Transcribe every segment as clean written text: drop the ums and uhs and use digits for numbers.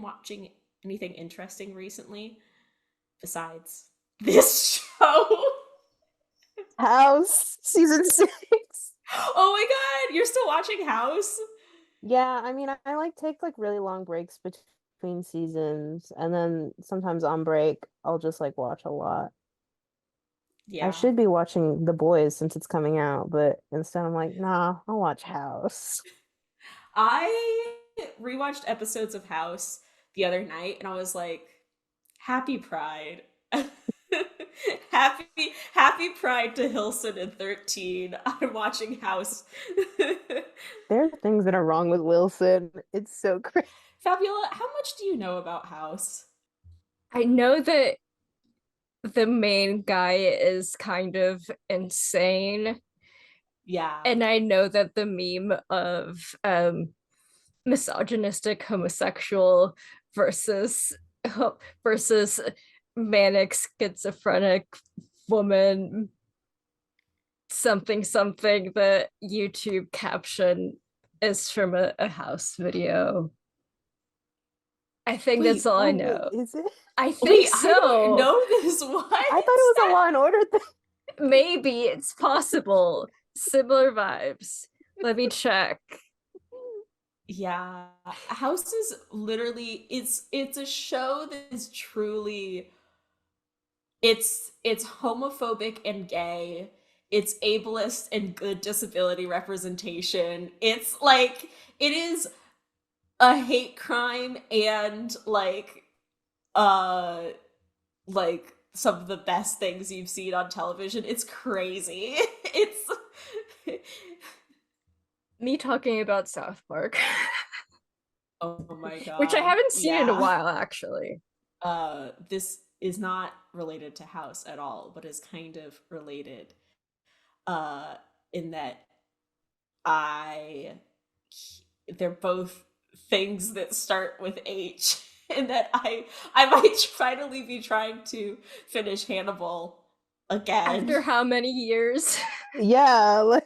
watching anything interesting recently besides this show? House season 6. Oh my god, you're still watching House? Yeah, I mean, I like take like really long breaks between seasons, and then sometimes on break, I'll just like watch a lot. I Yeah. should be watching The Boys since it's coming out, but instead I'm like, nah, I'll watch House. I rewatched episodes of House the other night and I was like, happy Pride. Happy Pride to Hilson and 13. I'm watching House. There are things that are wrong with Wilson. It's so crazy. Fabiola, how much do you know about House? I know that the main guy is kind of insane. Yeah. And I know that the meme of misogynistic homosexual versus versus manic schizophrenic woman something something, the YouTube caption is from a House video. I think Wait, that's all I Oh, wait, know. is it? I think wait, I don't so. know this. What? I thought it was a Law and Order thing. Maybe it's possible. Similar vibes. Let me check. Yeah. House is literally it's a show that is truly it's homophobic and gay. It's ableist and good disability representation. It's like it is a hate crime and uh like some of the best things you've seen on television. It's crazy. It's Me talking about South Park, oh my which I god. haven't seen in a Yeah. while, actually. This is not related to House at all, but is kind of related uh in that I they're both things that start with H and that I might finally be trying to finish Hannibal again. After how many years? Yeah, like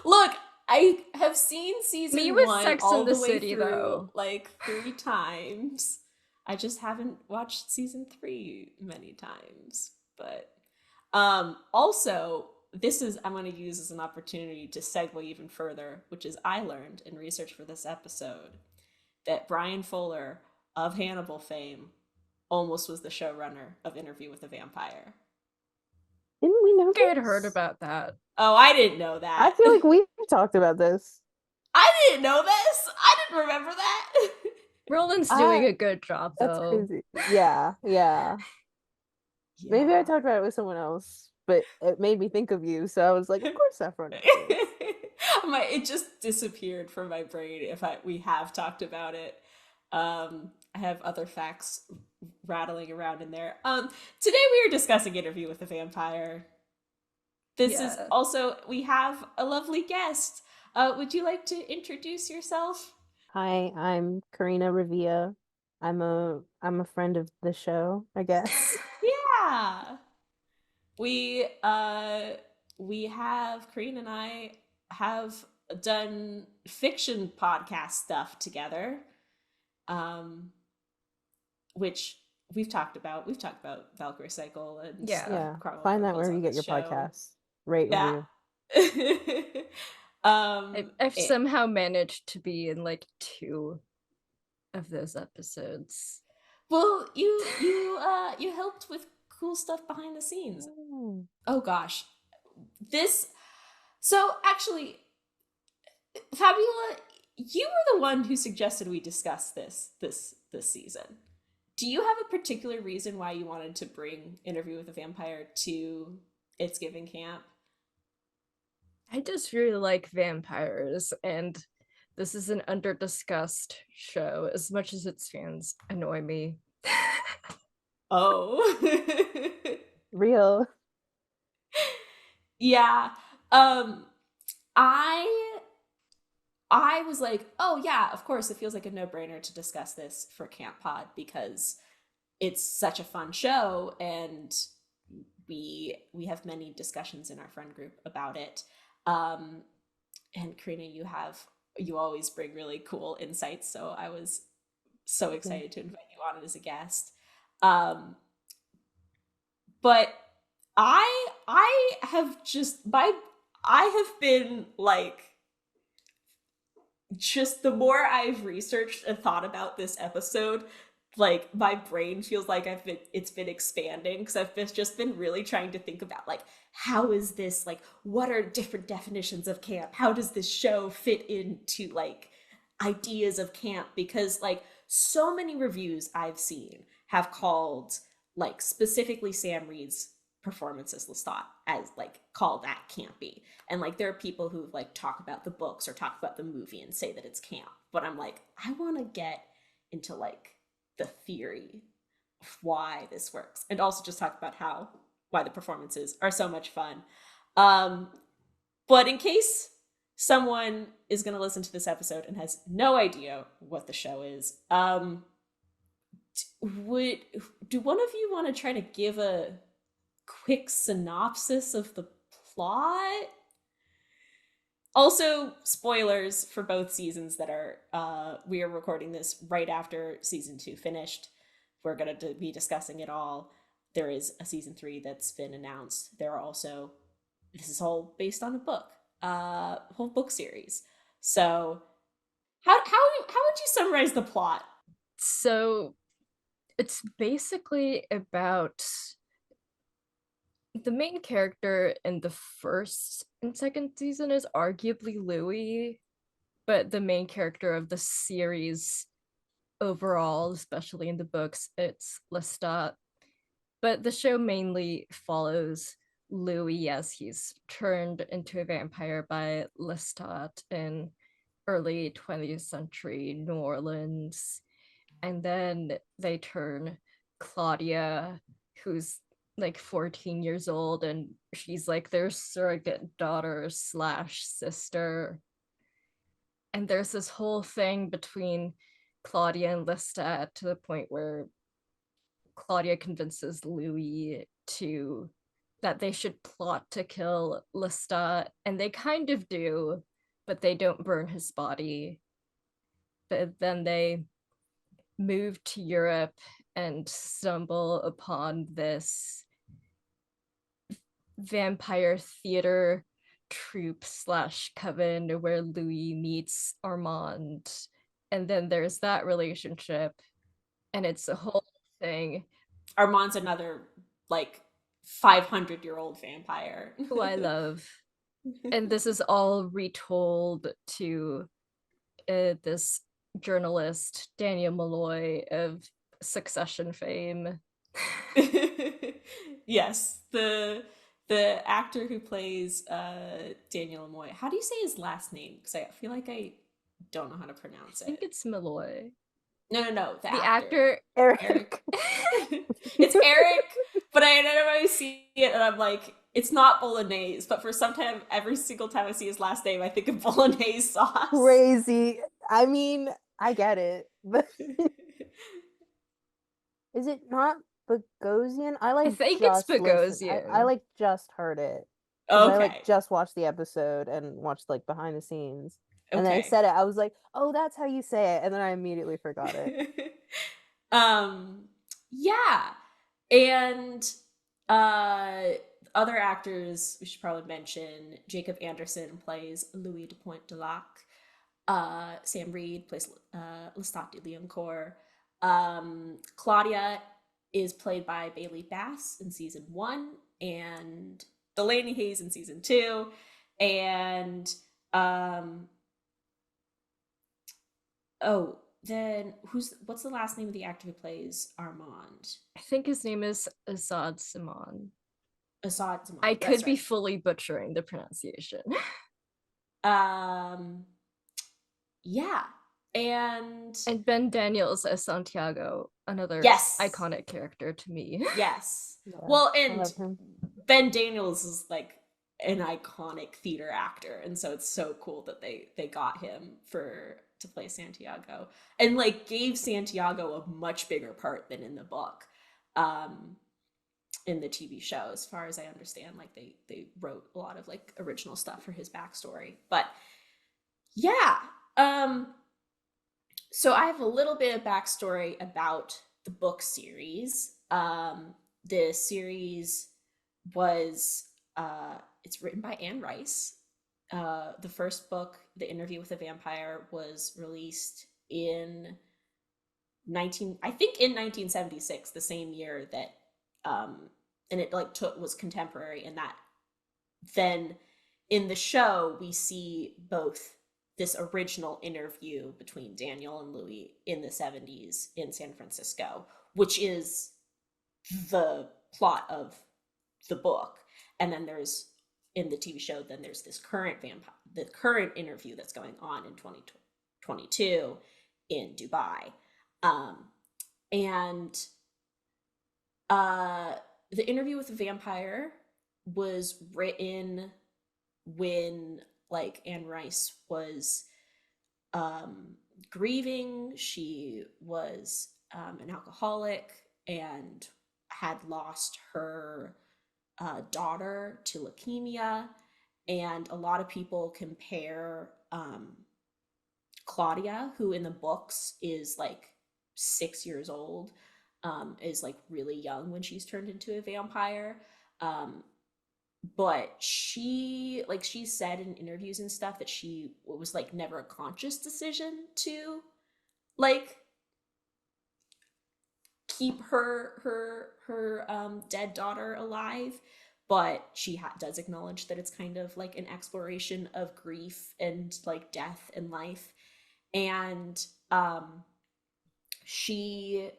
Look, I have seen Me season with 1 Sex in all the the way City, through though. like 3 times. I just haven't watched season 3 many times. But also this is I'm going to use as an opportunity to segue even further, which is I learned in research for this episode that Brian Fuller of Hannibal fame almost was the showrunner of Interview with the Vampire. didn't we know I had heard this? about that. Oh, I didn't know I that. feel like we've talked about this. I didn't know this. I didn't remember that. Roland's I doing a good job, That's though. crazy. Yeah, yeah. Maybe I Yeah. talked about it with someone else, but it made me think of you, so I was like, of course Saffron knows this. It just disappeared from my brain if we have talked about it. I have other facts rattling around in there. Today we are discussing Interview with the Vampire. This is Yeah. also we have a lovely guest. Would you like to introduce yourself? Hi, I'm Karina Revilla. I'm a friend of the show, I guess. Yeah. We uh we have Karina and I have done fiction podcast stuff together. Um which we've talked about. We've talked about Valkyrie Cycle and Yeah. Yeah, find that Chronicles wherever on you get this your show. podcasts. Rate, Yeah. review. I've It, somehow managed to be in like 2 of those episodes. well, you helped with cool stuff behind the scenes. Mm. Oh gosh. This so actually Fabiola, you were the one who suggested we discuss this season. Do you have a particular reason why you wanted to bring Interview with a Vampire to its giving camp? I just really like vampires, and this is an under-discussed show as much as its fans annoy me. Oh. Real. Yeah. Um I I was like, "Oh yeah, of course it feels like a no-brainer to discuss this for Camp Pod because it's such a fun show and we have many discussions in our friend group about it. Um and Karina, you always bring really cool insights, so I was so excited to invite you on as a guest. But I have just I have been like, just the more I've researched and thought about this episode, like my brain feels like it's been expanding, because I've just been really trying to think about like, how is this, like, what are different definitions of camp? How does this show fit into like ideas of camp? Because like so many reviews I've seen have called, like, specifically Sam Reed's performance as Lestat as like, call that campy. And like there are people who like talk about the books or talk about the movie and say that it's camp. But I'm like, I want to get into like the theory of why this works, and also just talk about why the performances are so much fun. But in case someone is going to listen to this episode and has no idea what the show is, do one of you want to try to give a quick synopsis of the plot? Also, spoilers for both seasons that are, we are recording this right after season 2 finished. We're going to be discussing it all. There is a season 3 that's been announced. There are also, this is all based on a book, whole book series. So how would you summarize the plot? So it's basically about the main character in the first and second season is arguably Louis, but the main character of the series overall, especially in the books, it's Lestat. But the show mainly follows Louis as he's turned into a vampire by Lestat in early 20th century New Orleans. And then they turn Claudia, who's like 14 years old, and she's like their surrogate daughter slash sister. And there's this whole thing between Claudia and Lestat to the point where Claudia convinces Louis that they should plot to kill Lestat, and they kind of do, but they don't burn his body. But then they move to Europe and stumble upon this vampire theater troupe slash coven where Louis meets Armand. And then there's that relationship, and it's a whole thing. Armand's another like 500-year-old vampire Who I love. And this is all retold to this journalist, Daniel Malloy of Succession fame. Yes, the actor who plays Daniel Malloy. How do you say his last name? Because I feel like I don't know how to pronounce it. I think it's Malloy. No. The actor Eric. It's Eric, but I never see it, and I'm like, it's not bolognese. But for some time, every single time I see his last name, I think of bolognese sauce. Crazy. I mean, I get it, but is it not Bogosian? I think it's Bogosian. I like just heard it. Okay. I like just watched the episode and watched like behind the scenes. And then I Okay. said it. I was like, "Oh, that's how you say it," and then I immediately forgot it. Yeah, and other actors we should probably mention: Jacob Anderson plays Louis de Pointe de Lac. Sam Reed plays Lestat de Liancourt. Claudia is played by Bailey Bass in season 1, and Delaney Hayes in season 2, and then what's the last name of the actor who plays Armand? I think his name is Assad Simon. Assad Simon. I could be fully butchering the pronunciation. Yeah. And Ben Daniels as Santiago, another iconic character to me. Yes. Yeah, well, and Ben Daniels is like an iconic theater actor, and so it's so cool that they got him to play Santiago, and like gave Santiago a much bigger part than in the book, in the TV show, as far as I understand. Like they wrote a lot of like original stuff for his backstory. But yeah, So I have a little bit of backstory about the book series. The series was it's written by Anne Rice. The first book, The Interview with a Vampire, was released in 1976, the same year that and it like was contemporary in that. Then in the show we see both this original interview between Daniel and Louis in the 70s in San Francisco, which is the plot of the book. And then there's in the TV show, then there's this the current interview that's going on in 2022 in Dubai. And The Interview with the Vampire was written when like Anne Rice was grieving. She was an alcoholic and had lost her daughter to leukemia. And a lot of people compare Claudia, who in the books is like 6 years old, is like really young when she's turned into a vampire. But she said in interviews and stuff that it was like never a conscious decision to like keep her dead daughter alive, but she does acknowledge that it's kind of like an exploration of grief and like death and life. And she,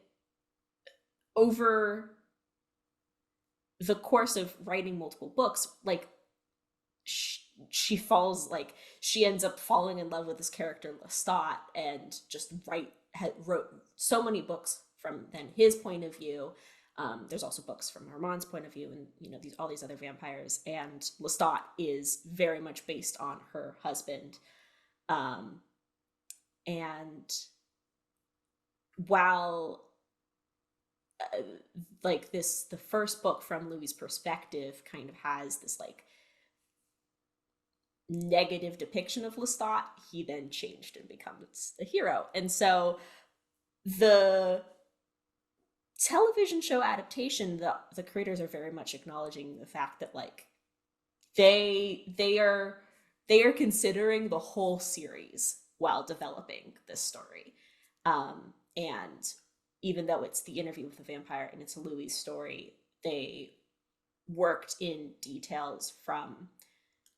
over the course of writing multiple books, like she falls, like she ends up falling in love with this character Lestat, and just wrote so many books from then his point of view. There's also books from Armand's point of view, and you know, all these other vampires. And Lestat is very much based on her husband. And while like the first book from Louis' perspective kind of has this like negative depiction of Lestat, he then changed and becomes the hero. And so the television show adaptation, the creators are very much acknowledging the fact that like they are considering the whole series while developing this story. And even though it's The Interview with the Vampire and it's Louis' story, they worked in details from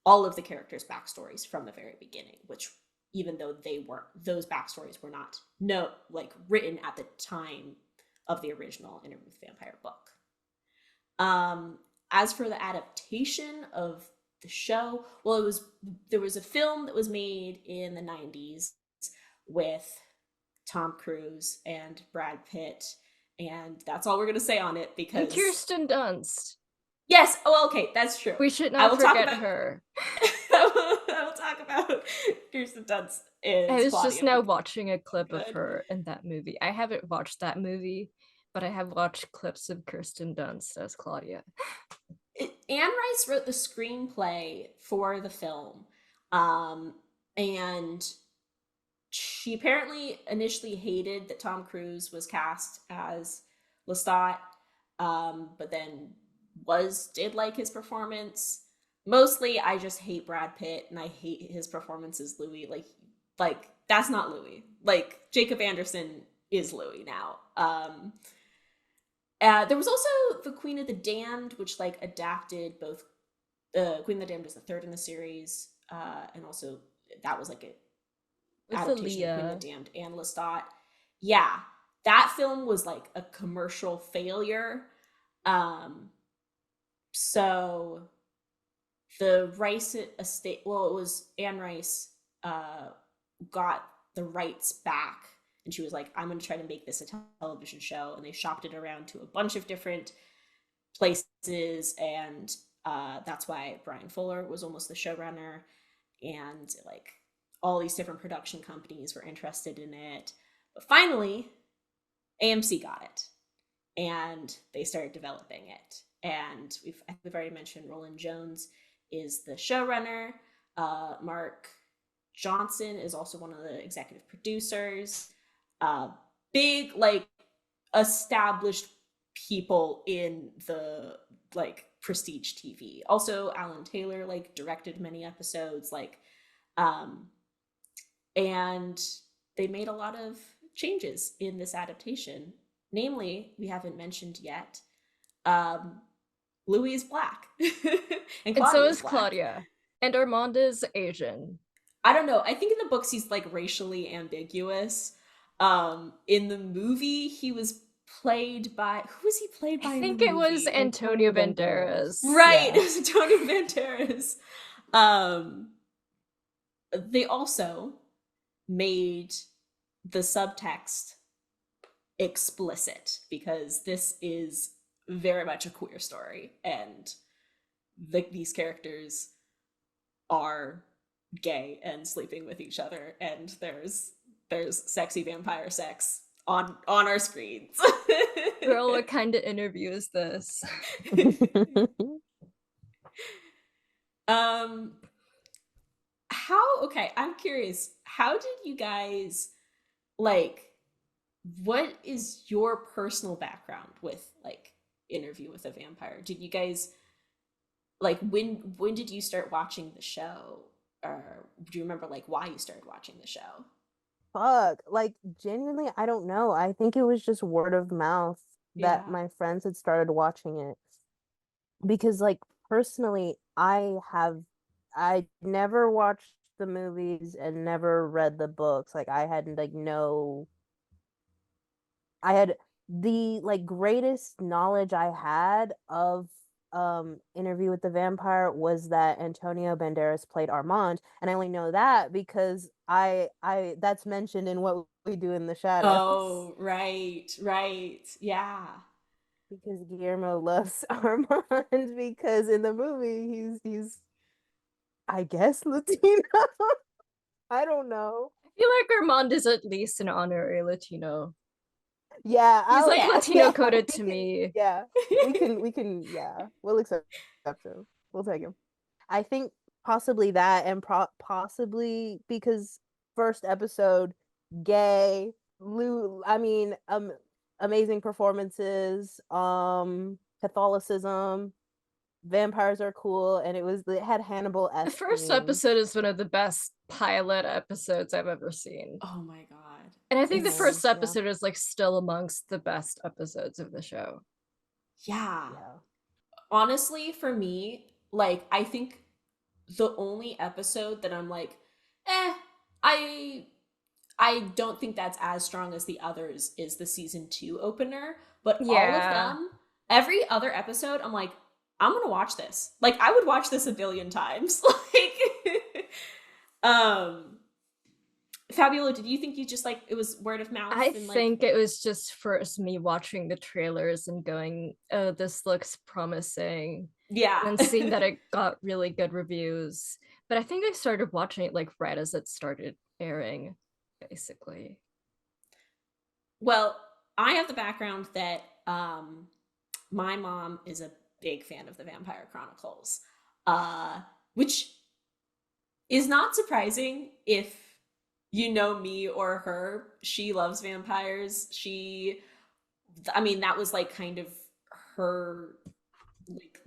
all of the characters' backstories from the very beginning, which even though those backstories were not written at the time of the original Interview with the Vampire book. As for the adaptation of the show, well, there was a film that was made in the 90s with Tom Cruise and Brad Pitt, and that's all we're gonna say on it because And Kirsten Dunst. Yes. Oh, okay, that's true. We should not forget her. I will talk about Kirsten Dunst. I was Claudia just now watching a clip good. of her in that movie. I haven't watched that movie, but I have watched clips of Kirsten Dunst as Claudia. Anne Rice wrote the screenplay for the film, and she apparently initially hated that Tom Cruise was cast as Lestat, but then did like his performance. Mostly, I just hate Brad Pitt and I hate his performance as Louis. Like that's not Louis. Like Jacob Anderson is Louis now. There was also The Queen of the Damned, which like adapted both. Queen of the Damned was the third in the series, and also that was like a adaptation of Queen of the Damned and Lestat. Yeah, that film was like a commercial failure. So the Rice estate, well, it was Anne Rice got the rights back, and she was like, I'm going to try to make this a television show. And they shopped it around to a bunch of different places, and that's why Brian Fuller was almost the showrunner, and like all these different production companies were interested in it. But finally, AMC got it, and they started developing it. And we've already mentioned Roland Jones is the showrunner. Mark Johnson is also one of the executive producers. big like established people in the like prestige TV. Also, Alan Taylor like directed many episodes, like, um, and they made a lot of changes in this adaptation. Namely, we haven't mentioned yet, um, Louis is black and And so Claudia's is black. Claudia. And Armanda's Asian. I don't know. I think in the books he's like racially ambiguous. In the movie, he was played by, who was he played I by in the think it was movie? Antonio Antonio Banderas. Banderas. Right, Yeah. it was Antonio Banderas. Um, they also made the subtext explicit because this is very much a queer story, and these characters are gay and sleeping with each other, and there's sexy vampire sex on our screens. Girl, what kind of interview is this? um how, okay, I'm curious, how did you guys like, what is your personal background with like Interview with a Vampire? Did you guys like, when did you start watching the show, or do you remember like why you started watching the show? Fuck. Like genuinely, I don't know. I think it was just word of mouth that Yeah. my friends had started watching it. Because like personally, I never watched the movies and never read the books. Like I had like no I had the like greatest knowledge I had of Interview with the Vampire was that Antonio Banderas played Armand, and I only know that because I that's mentioned in What We Do in the Shadows. Oh, right, right. Yeah. Because Guillermo loves Armand because in the movie he's I guess Latino. I don't know. I feel like Armand is at least an honorary Latino. Yeah, He's like Yeah. Latino coded to me. yeah. We can yeah. We'll accept him. We'll take him. I think possibly that and possibly because first episode gay Lou I mean amazing performances, Catholicism, vampires are cool, and it had The Hannibal-esque first themes. episode is one of the best pilot episodes I've ever seen. Oh my god. And I think the It's, first Yeah. episode is like still amongst the best episodes of the show. yeah. Yeah. Honestly, for me, like, I think the only episode that I'm like, eh, I I don't think that's as strong as the others is the season 2 opener, but all of Yeah. them, every other episode, I'm like, I'm gonna watch this. Like, I would watch this a billion times. Like, um, Fabiola, did you think you just like it was word of mouth I and like, think it was just first me watching the trailers and going, oh, this looks promising. yeah. And seeing that it got really good reviews. But I think I started watching it like right as it started airing, basically. Well, I have the background that my mom is a big fan of the Vampire Chronicles, which is not surprising if you know me or her. She loves vampires. I mean, that was like kind of her, like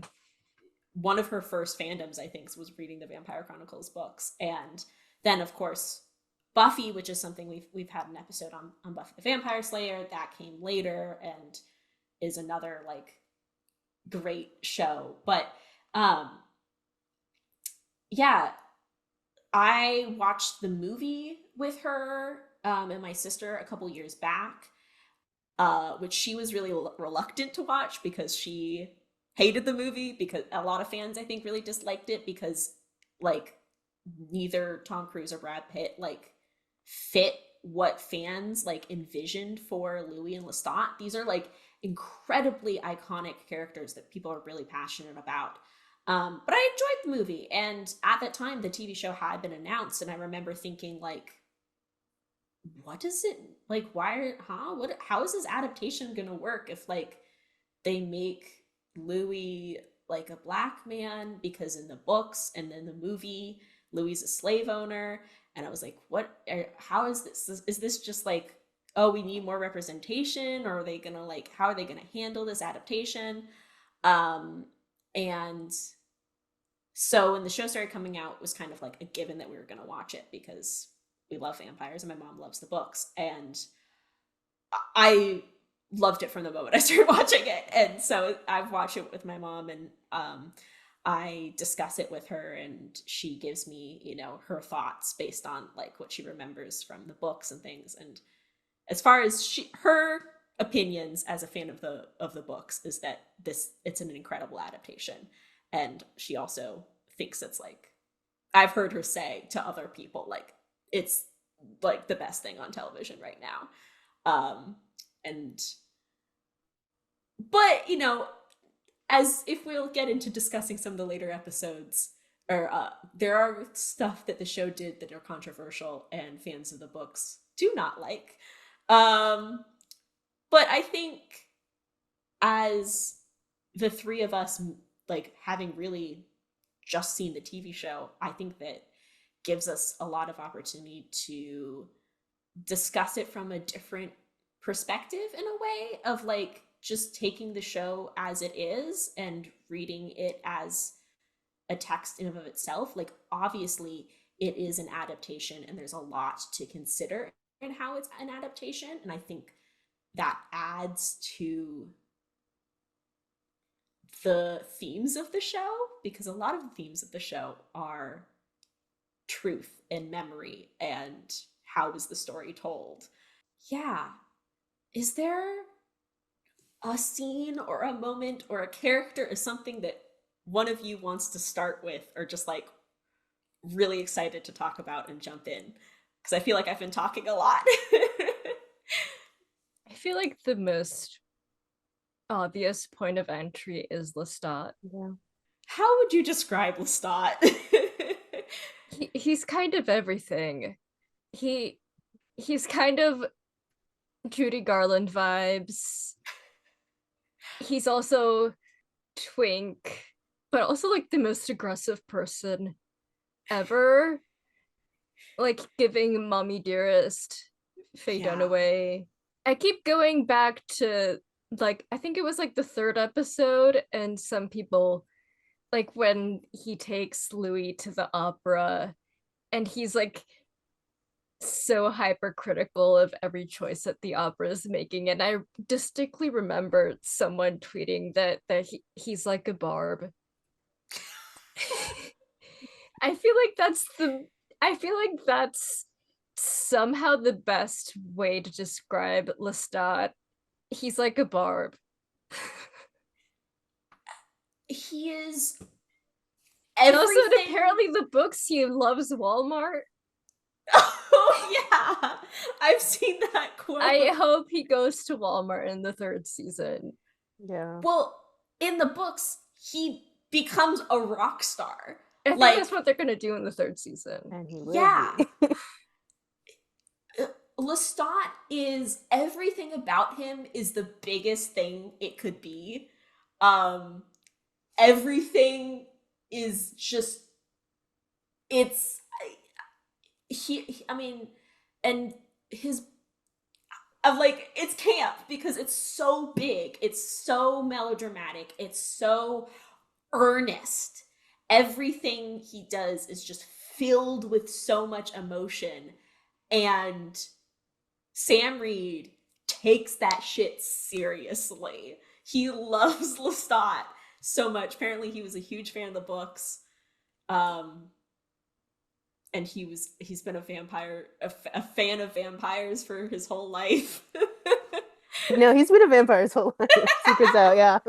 one of her first fandoms, I think, was reading the Vampire Chronicles books. And then, of course, Buffy, which is something we've had an episode on Buffy the Vampire Slayer, that came later and is another like great show. But um yeah, I watched the movie with her and my sister a couple years back, which she was really reluctant to watch because she hated the movie, because a lot of fans I think really disliked it because like neither Tom Cruise or Brad Pitt like fit what fans like envisioned for Louis and Lestat. These are like incredibly iconic characters that people are really passionate about. But I enjoyed the movie, and at that time, the TV show had been announced, and I remember thinking like, "What is it like? Why? What? How is this adaptation gonna work if like they make Louis like a black man, because in the books and then the movie Louis is a slave owner?" And I was like, what how is this? Is this just like oh, we need more representation, or are they gonna like, how are they gonna handle this adaptation? And so when the show started coming out, it was kind of like a given that we were gonna watch it because we love vampires and my mom loves the books. And I loved it from the moment I started watching it. And so I've watched it with my mom, and I discuss it with her, and she gives me, you know, her thoughts based on like what she remembers from the books and things. And as far as her opinions as a fan of the books is that it's an incredible adaptation. And she also thinks it's like, I've heard her say to other people, like, it's like the best thing on television right now. But you know, as if we'll get into discussing some of the later episodes, or there are stuff that the show did that are controversial and fans of the books do not like. But I think as the three of us, like having really just seen the TV show, I think that gives us a lot of opportunity to discuss it from a different perspective, in a way of like just taking the show as it is and reading it as a text in and of itself. Like, obviously it is an adaptation and there's a lot to consider in how it's an adaptation, and I think that adds to the themes of the show, because a lot of the themes of the show are truth and memory and how is the story told. Yeah. Is there a scene or a moment or a character or something that one of you wants to start with, or just like really excited to talk about and jump in? Because I feel like I've been talking a lot. I feel like the most obvious point of entry is Lestat. Yeah. How would you describe Lestat? He's kind of everything. He's kind of Judy Garland vibes. He's also twink, but also like the most aggressive person ever. Like giving Mommy Dearest Faye Dunaway. I keep going back to like, I think it was like the 3rd episode, and some people, like when he takes Louis to the opera and he's like so hypercritical of every choice that the opera is making. And I distinctly remember someone tweeting that he's like a barb. I feel like that's somehow the best way to describe Lestat. He's like a barb. He is everything. everything. Also, apparently the books he loves Walmart. Oh yeah, I've seen that quote. I hope he goes to Walmart in the 3rd season. Yeah. Well, in the books, he becomes a rock star. I think that's what they're gonna do in the 3rd season. And he will. Yeah. Lestat is, everything about him is the biggest thing it could be. Everything is just, it's I mean, and his of like, it's camp because it's so big, it's so melodramatic, it's so earnest. Everything he does is just filled with so much emotion, and Sam Reed takes that shit seriously. He loves Lestat so much. Apparently he was a huge fan of the books. And he's been a fan of vampires for his whole life. No, he's been a vampire his whole life. Secrets out, yeah.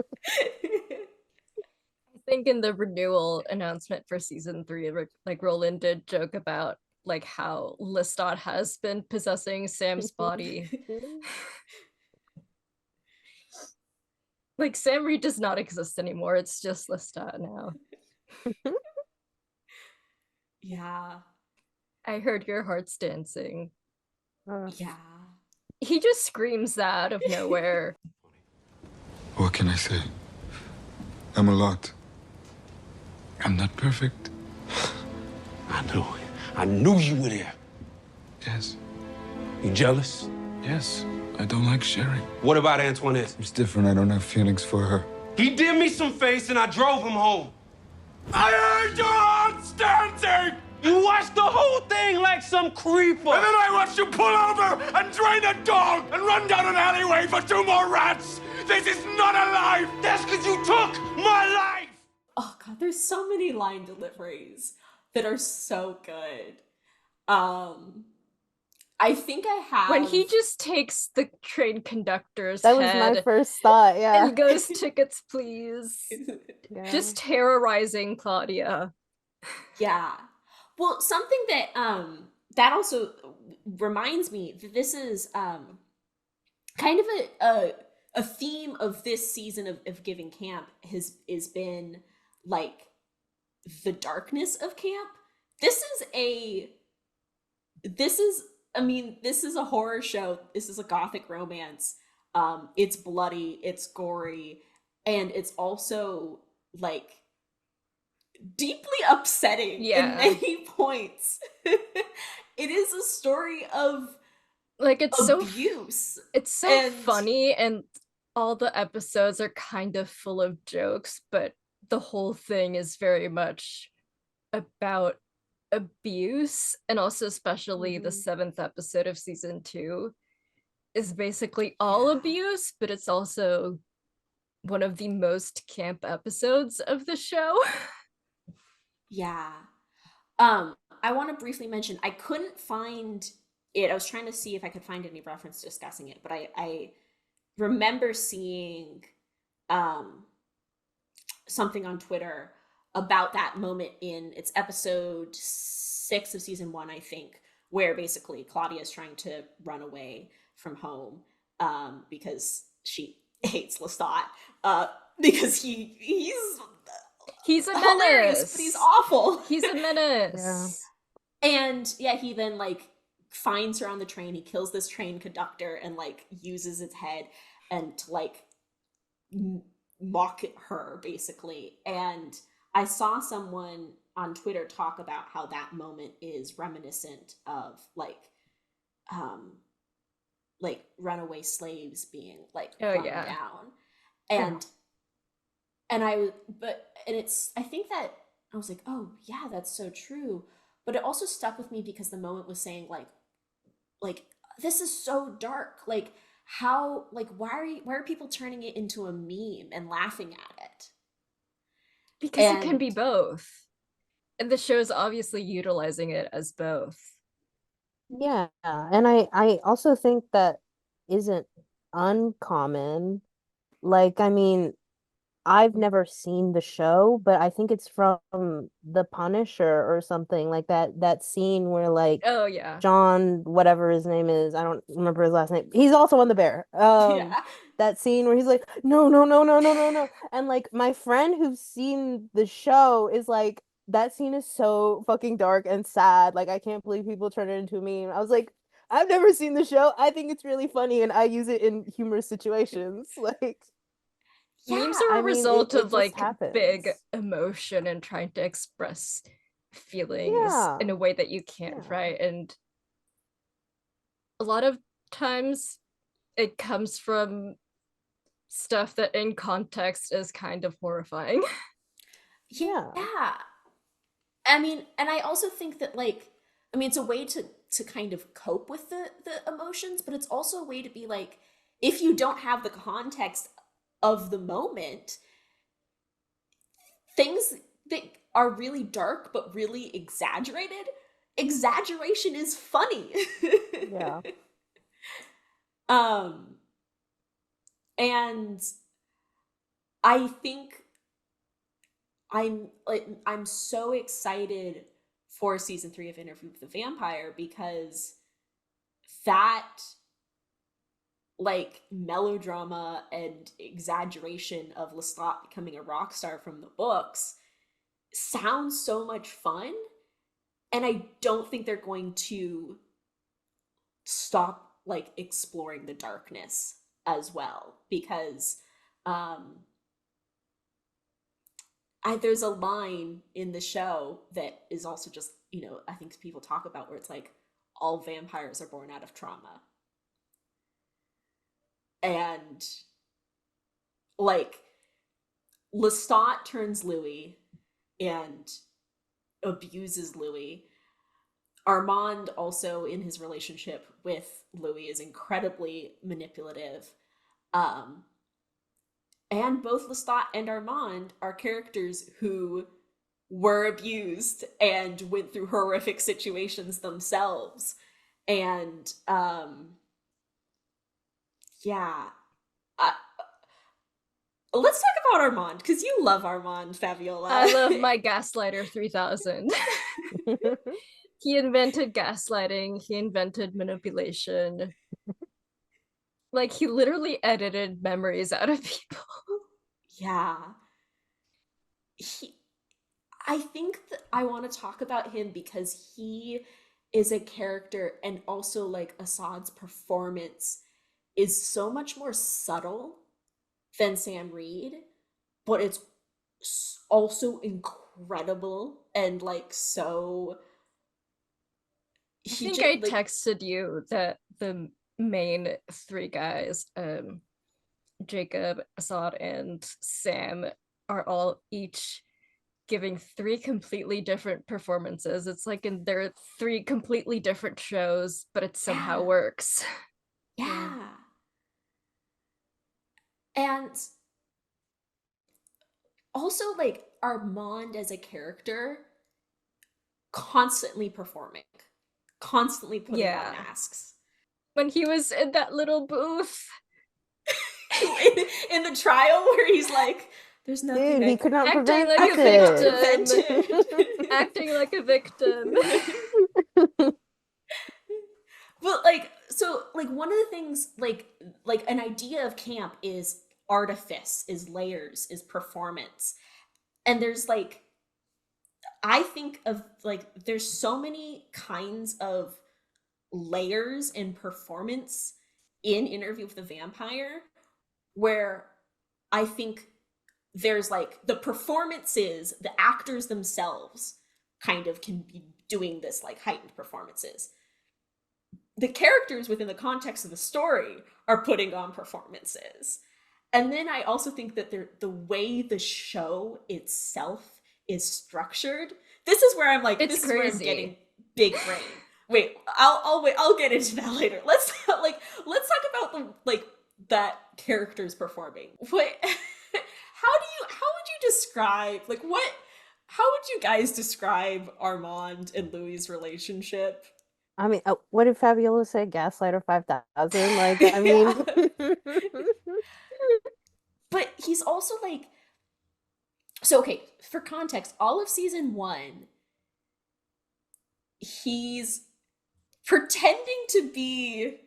I think in the renewal announcement for season 3, like Roland did joke about like how Lestat has been possessing Sam's body. Like, Sam Reed does not exist anymore. It's just Lestat now. Yeah. I heard your heart's dancing. Yeah. He just screams that out of nowhere. What can I say? I'm a lot. I'm not perfect. I knew you were there. Yes. You jealous? Yes, I don't like sharing. What about Antoinette? It's different. I don't have feelings for her. He did me some face and I drove him home. I heard your heart stamping! You watched the whole thing like some creeper. And then I watched you pull over and drain a dog and run down an alleyway for 2 more rats. This is not a life. That's because you took my life! Oh god, there's so many line deliveries that are so good. I think I have When he just takes the train conductor's That was head my first thought, yeah. and goes, "Tickets, please." Yeah. Just terrorizing Claudia. Yeah. Well, something that that also reminds me that this is kind of a theme of this season of Giving Camp is been like the darkness of camp. This is a horror show. This is a gothic romance. It's bloody, it's gory, and it's also like deeply upsetting in many points. It is a story of like it's abuse. so funny, and all the episodes are kind of full of jokes, but the whole thing is very much about abuse, and also especially the 7th episode of season 2 is basically all abuse, but it's also one of the most camp episodes of the show. Yeah. I want to briefly mention, I couldn't find it. I was trying to see if I could find any reference discussing it, but I remember seeing something on Twitter about that moment in it's episode 6 of season 1, I think, where basically Claudia is trying to run away from home because she hates Lestat because he's a hilarious, menace, but he's awful. He's a menace. Yeah. And yeah, he then like finds her on the train. He kills this train conductor and like uses its head and to like mock her basically. And I saw someone on Twitter talk about how that moment is reminiscent of like runaway slaves being like run down. And it's I think that I was like, oh yeah, that's so true. But it also stuck with me because the moment was saying like this is so dark. Like how like why are people turning it into a meme and laughing at it? Because it can be both. And the show is obviously utilizing it as both. Yeah, and I also think that isn't uncommon. Like, I mean, I've never seen the show, but I think it's from The Punisher or something like that scene where like oh yeah, John, whatever his name is, I don't remember his last name. He's also on the bear. That scene where he's like, no, no, no, no, no, no, no. And like my friend who's seen the show is like, that scene is so fucking dark and sad. Like I can't believe people turn it into a meme. I was like, I've never seen the show. I think it's really funny and I use it in humorous situations. Like memes are a result of like happens. Big emotion and trying to express feelings in a way that you can't write. And a lot of times it comes from stuff that in context is kind of horrifying. Yeah. I mean, and I also think that like, I mean, it's a way to kind of cope with the emotions, but it's also a way to be like, if you don't have the context of the moment, things that are really dark but really exaggeration is funny. Yeah. And I think I'm so excited for season 3 of Interview with the Vampire because that like melodrama and exaggeration of Lestat becoming a rock star from the books sounds so much fun, and I don't think they're going to stop like exploring the darkness as well, because there's a line in the show that is also just, you know, I think people talk about where it's like all vampires are born out of trauma. and like Lestat turns Louis and abuses Louis. Armand also in his relationship with Louis is incredibly manipulative. And both Lestat and Armand are characters who were abused and went through horrific situations themselves. And yeah. Uh, let's talk about Armand, because you love Armand, Fabiola. I love my Gaslighter 3000. He invented gaslighting, he invented manipulation. Like, he literally edited memories out of people. Yeah. I think that I want to talk about him because he is a character, and also like Assad's performance is so much more subtle than Sam Reed, but it's also incredible and like so. I think I texted you that the main three guys, Jacob, Assad, and Sam, are all each giving three completely different performances. It's like in their three completely different shows, but it somehow works. Yeah. And also like Armand as a character constantly performing, constantly putting on masks. When he was in that little booth in the trial where he's like, there's nothing. Dude, he could not acting prevent like a victim. it. Acting like a victim. But like, so like one of the things like an idea of camp is artifice, is layers, is performance. And there's like, I think of like, there's so many kinds of layers in performance in Interview with the Vampire, where I think there's like the performances, the actors themselves kind of can be doing this like heightened performances. The characters within the context of the story are putting on performances. And then I also think that the way the show itself is structured, this is where I'm like, it's this crazy. is where I'm getting big brain. Wait, I'll get into that later. Let's talk about the like that characters performing. What how would you describe like how would you guys describe Armand and Louis' relationship? I mean, what did Fabiola say? Gaslighter 5000? Like, I mean... But he's also like... So, okay, for context, all of season 1, he's pretending to be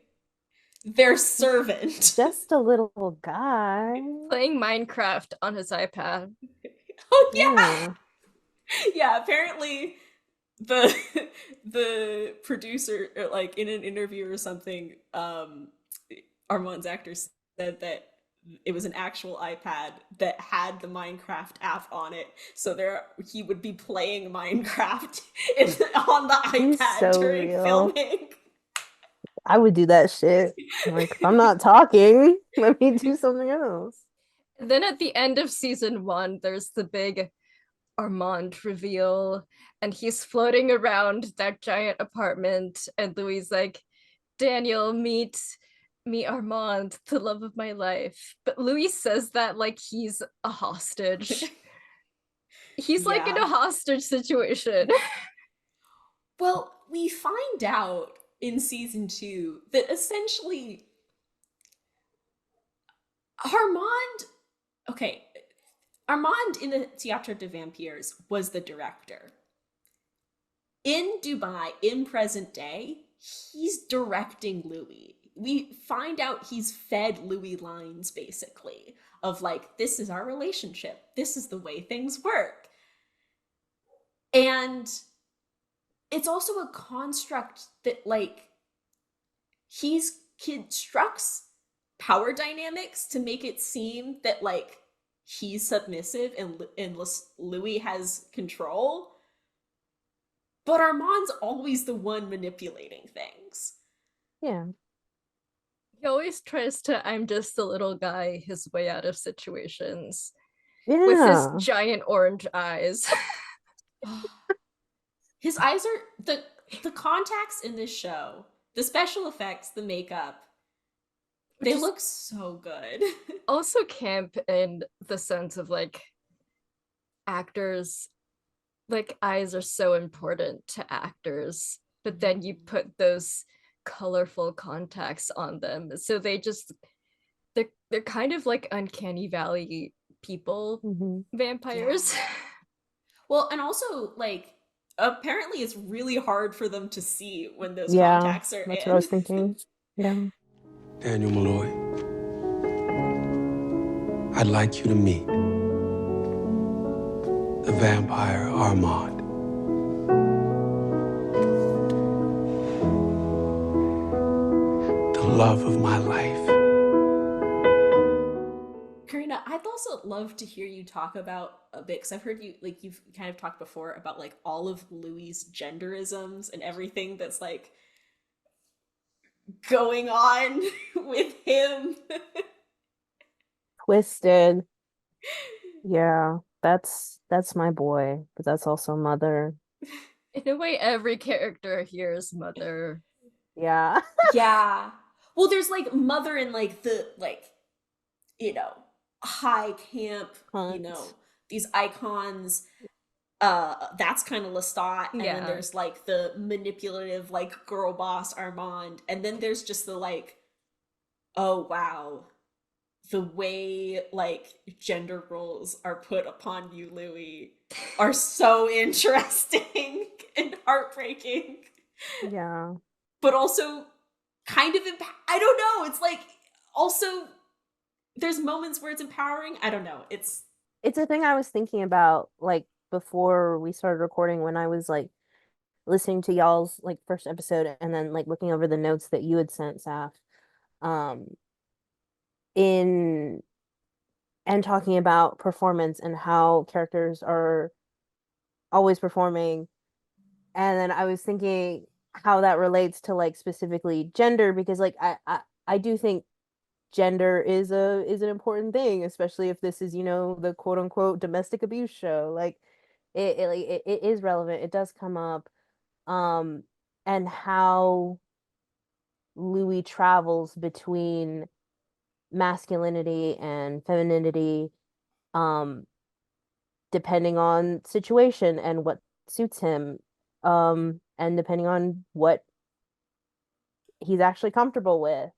their servant. Just a little guy. Playing Minecraft on his iPad. Oh, yeah! Yeah, apparently... the producer, like in an interview or something, Armand's actor said that it was an actual iPad that had the Minecraft app on it, so he would be playing Minecraft on the iPad during filming. I would do that shit. Like, if I'm not talking, let me do something else. Then at the end of season 1, there's the big Armand reveal, and he's floating around that giant apartment, and Louis like, Daniel, meet Armand, the love of my life. But Louis says that like he's a hostage. He's like in a hostage situation. Well, we find out in season 2 that essentially Armand in the Théâtre des Vampires was the director. In Dubai, in present day, he's directing Louis. We find out he's fed Louis lines, basically, of like, this is our relationship. This is the way things work. And it's also a construct that, like, he constructs power dynamics to make it seem that, like, he's submissive and Louis has control. But Armand's always the one manipulating things. Yeah. He always tries to I'm just the little guy his way out of situations with his Yeah. giant orange eyes. His eyes are the contacts in this show, the special effects, the makeup, they Just look so good. also camp in the sense of like actors, like eyes are so important to actors, but then you put those colorful contacts on them, so they're kind of like uncanny valley people Hmm. vampires. Yeah. Well, and also like apparently it's really hard for them to see when those Yeah, contacts are that's what I was in. thinking. Yeah. Daniel Malloy, I'd like you to meet the vampire Armand. The love of my life. Karina, I'd also love to hear you talk about a bit because I've heard you like you've kind of talked before about like all of Louis's genderisms and everything that's like going on with him. Twisted. Yeah, that's my boy, but that's also mother. In a way, every character here is mother. Yeah. Yeah. Well, there's like mother and like the like, you know, high camp, you know, Hunt. these icons. That's kind of Lestat, and then Yeah. there's like the manipulative like girl boss Armand, and then there's just the like, oh wow, the way like gender roles are put upon you, Louis, are so interesting and heartbreaking, Yeah. but also kind of I don't know, it's like also there's moments where it's empowering. I don't know, It's a thing I was thinking about like before we started recording when I was like listening to y'all's like first episode and then like looking over the notes that you had sent, Saf. Um in and talking about performance and how characters are always performing. And then I was thinking how that relates to like specifically gender because like I do think gender is an important thing, especially if this is, you know, the quote unquote domestic abuse show. Like it is relevant. It does come up. Um and how Louis travels between masculinity and femininity, um depending on situation and what suits him, and depending on what he's actually comfortable with,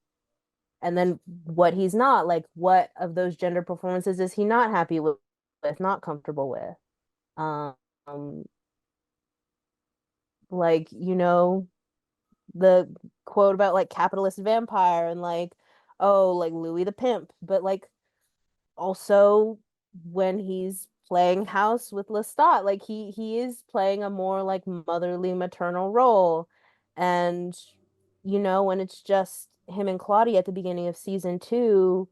and then what he's not, like what of those gender performances is he not happy with, not comfortable with. um like, you know, the quote about like capitalist vampire and like, oh, like Louis the pimp, but like also when he's playing house with Lestat, like he is playing a more like motherly maternal role. And you know, when it's just him and Claudia at the beginning of season 2,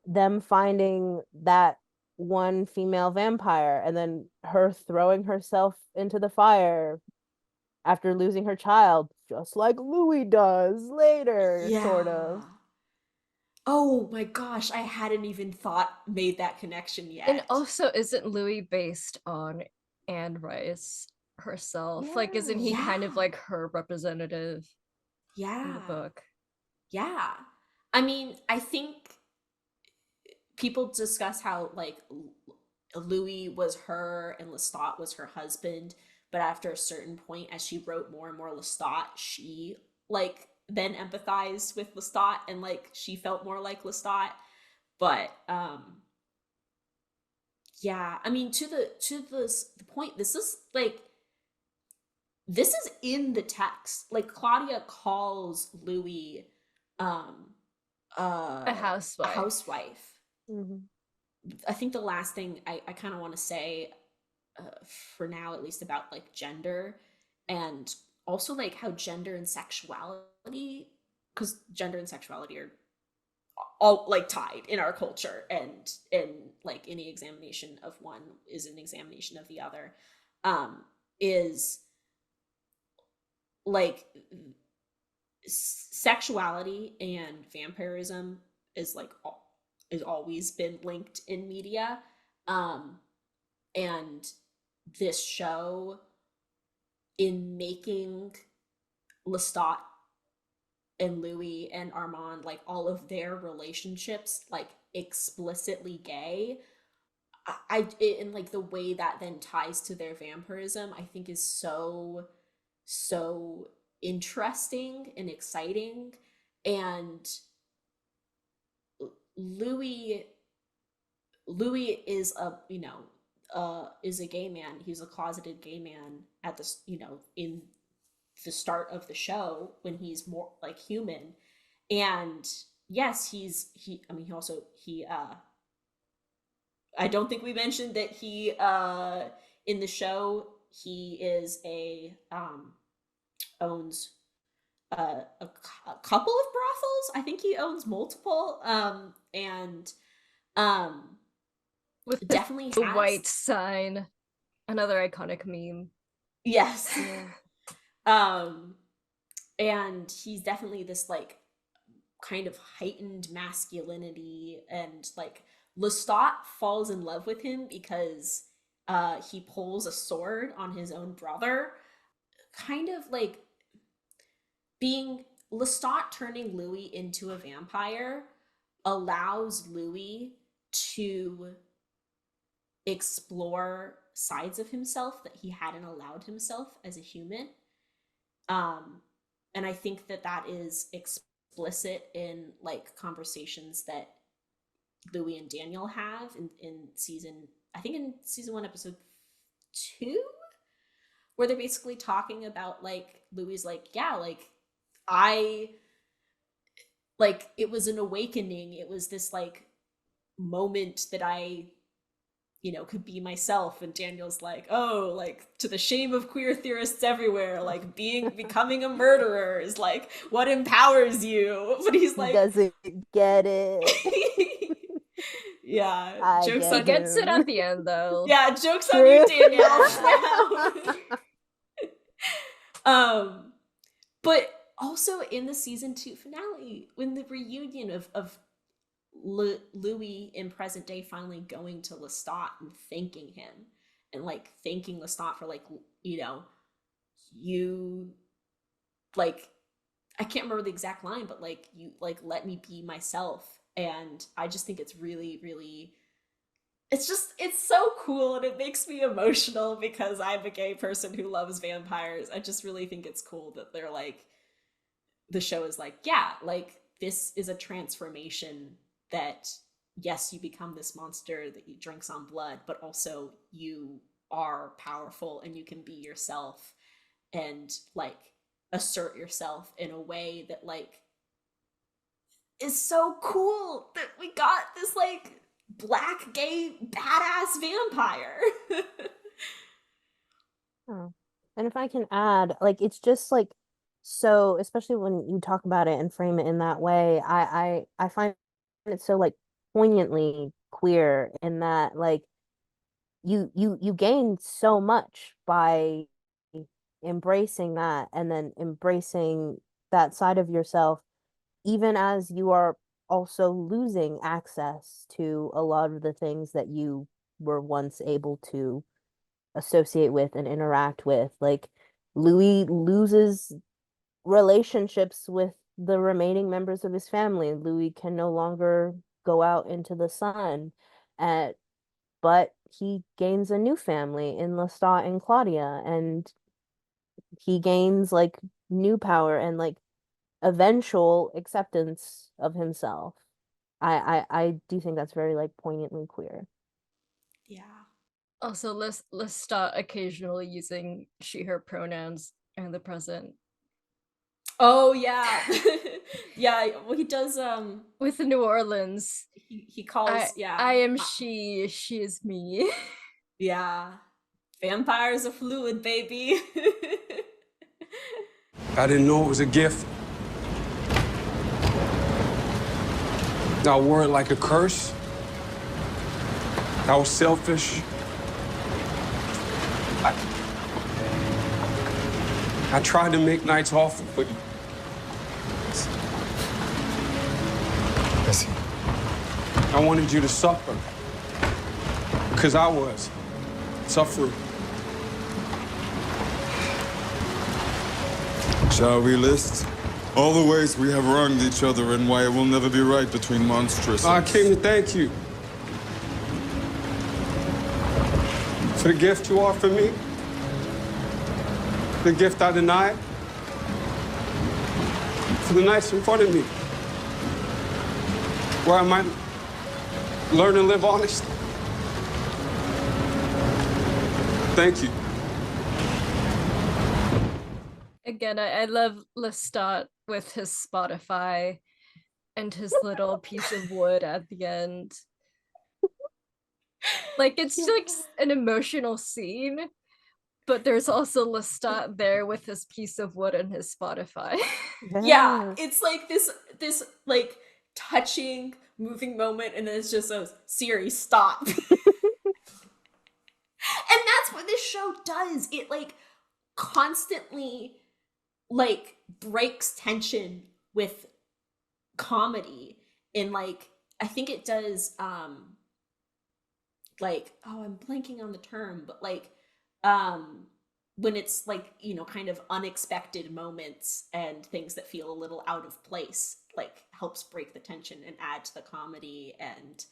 them finding that one female vampire and then her throwing herself into the fire after losing her child, just like Louis does later, sort of. yeah. Oh my gosh, I hadn't even made that connection And yet. also, isn't Louis based on Anne Rice herself? Like, Yeah. isn't he kind of Yeah. like her representative in the Yeah. book? Yeah. I mean, I think people discuss how like Louis was her and Lestat was her husband, but after a certain point, as she wrote more and more Lestat, she like then empathized with Lestat and like she felt more like Lestat. But yeah, I mean the point, this is like this is in the text. Like Claudia calls Louis um A a housewife. housewife. Mhm. I think the last thing I kind of want to say for now, at least, about like gender and also like how gender and sexuality, because gender and sexuality are all like tied in our culture, and like any examination of one is an examination of the other, is like sexuality and vampirism is like is always been linked in media, and this show, in making Lestat and Louis and Armand, like all of their relationships, like explicitly gay, and like the way that then ties to their vampirism, I think is so interesting and exciting. And Louis is a, is a gay man. He's a closeted gay man at this, in the start of the show, when he's more like human. And yes, he I don't think we mentioned that he in the show, he is owns a couple of brothels. I think he owns multiple, and With definitely the has white sign, another iconic meme. Yes. Yeah. And he's definitely this like kind of heightened masculinity, and like Lestat falls in love with him because he pulls a sword on his own brother, kind of like being Lestat turning Louis into a vampire allows Louis to explore sides of himself that he hadn't allowed himself as a human. And I think that is explicit in like conversations that Louis and Daniel have in season 1, episode 2, where they're basically talking about like Louis like, yeah, like it was an awakening. It was this like moment that I could be myself. And Daniel's like, oh, like, to the shame of queer theorists everywhere, like becoming a murderer is like what empowers you. But he's like, he doesn't get it. Yeah, jokes on He gets it at the end, though. Yeah, jokes on you, Danielle. But also in the season 2 finale, when the reunion of Louis in present day finally going to Lestat and thanking him, and like thanking Lestat for like, you like, I can't remember the exact line, but like, you like let me be myself. And I just think it's really, really, it's so cool, and it makes me emotional because I'm a gay person who loves vampires. I just really think it's cool that they're like, the show is like, yeah, like this is a transformation that, yes, you become this monster that drinks on blood, but also you are powerful and you can be yourself and like assert yourself in a way that like is so cool, that we got this like black gay badass vampire. And if I can add, like, it's just like, so especially when you talk about it and frame it in that way, I find it so like poignantly queer, in that like you gain so much by embracing that, and then embracing that side of yourself, even as you are also losing access to a lot of the things that you were once able to associate with and interact with. Like, Louis loses relationships with the remaining members of his family. Louis can no longer go out into the sun, but he gains a new family in Lestat and Claudia, and he gains like new power and like eventual acceptance of himself. I do think that's very like poignantly queer. Yeah. Also, let's start occasionally using she/her pronouns in the present. Oh yeah. Yeah, well, he does with New Orleans. He calls I am she is me. Yeah. Vampires are fluid, baby. I didn't know it was a gift. I wore it like a curse. I was selfish. I tried to make nights awful, but this. I see. I wanted you to suffer. Because I was suffering. Shall we list all the ways we have wronged each other and why it will never be right between monstrous? I came to thank you for the gift you offered me, the gift I denied, for the nights in front of me, where I might learn to live honest. Thank you. Again, I love Lestat with his Spotify and his little piece of wood at the end. Like, it's like an emotional scene, but there's also Lestat there with his piece of wood and his Spotify. Yeah, it's like this like touching, moving moment, and then it's just a Siri, stop. And that's what this show does. It like constantly like breaks tension with comedy in like, I think it does like, oh, I'm blanking on the term, but like when it's like, you know, kind of unexpected moments and things that feel a little out of place, like helps break the tension and add to the comedy. And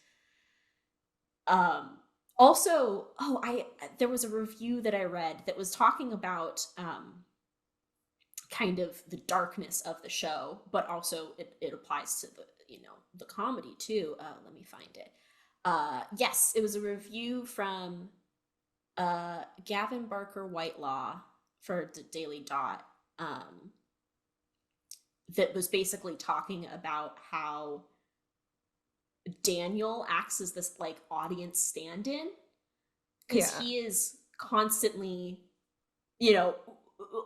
also, there was a review that I read that was talking about kind of the darkness of the show, but also it applies to the, you know, the comedy too. Let me find it. Yes, it was a review from Gavin Barker Whitelaw for the Daily Dot that was basically talking about how Daniel acts as this like audience stand-in, because he is constantly, you know,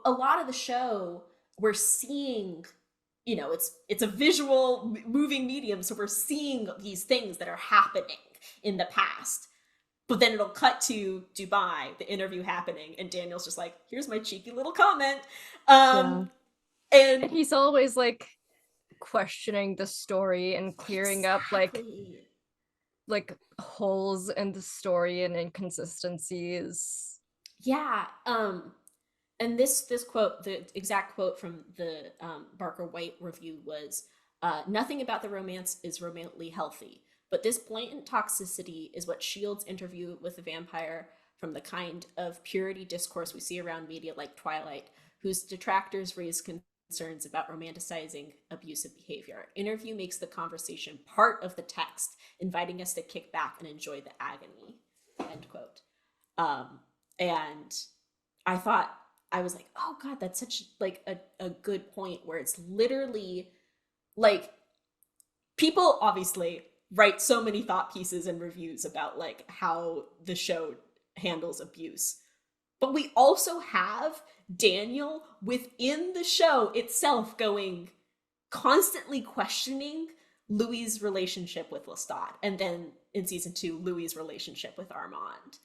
a lot of the show we're seeing, you know, it's a visual moving medium, so we're seeing these things that are happening in the past, but then it'll cut to Dubai, the interview happening, and Daniel's just like, here's my cheeky little comment. And he's always like questioning the story and clearing up like holes in the story and inconsistencies. Yeah. And this quote, the exact quote from the Barker White review was, nothing about the romance is remotely healthy, but this blatant toxicity is what shields Interview with the Vampire from the kind of purity discourse we see around media like Twilight, whose detractors raise concerns about romanticizing abusive behavior. Interview makes the conversation part of the text, inviting us to kick back and enjoy the agony, end quote. And I thought, I was like, oh God, that's such like a good point, where it's literally like, people obviously write so many thought pieces and reviews about like how the show handles abuse, but we also have Daniel within the show itself constantly questioning Louis' relationship with Lestat, and then in season 2, Louis' relationship with Armand.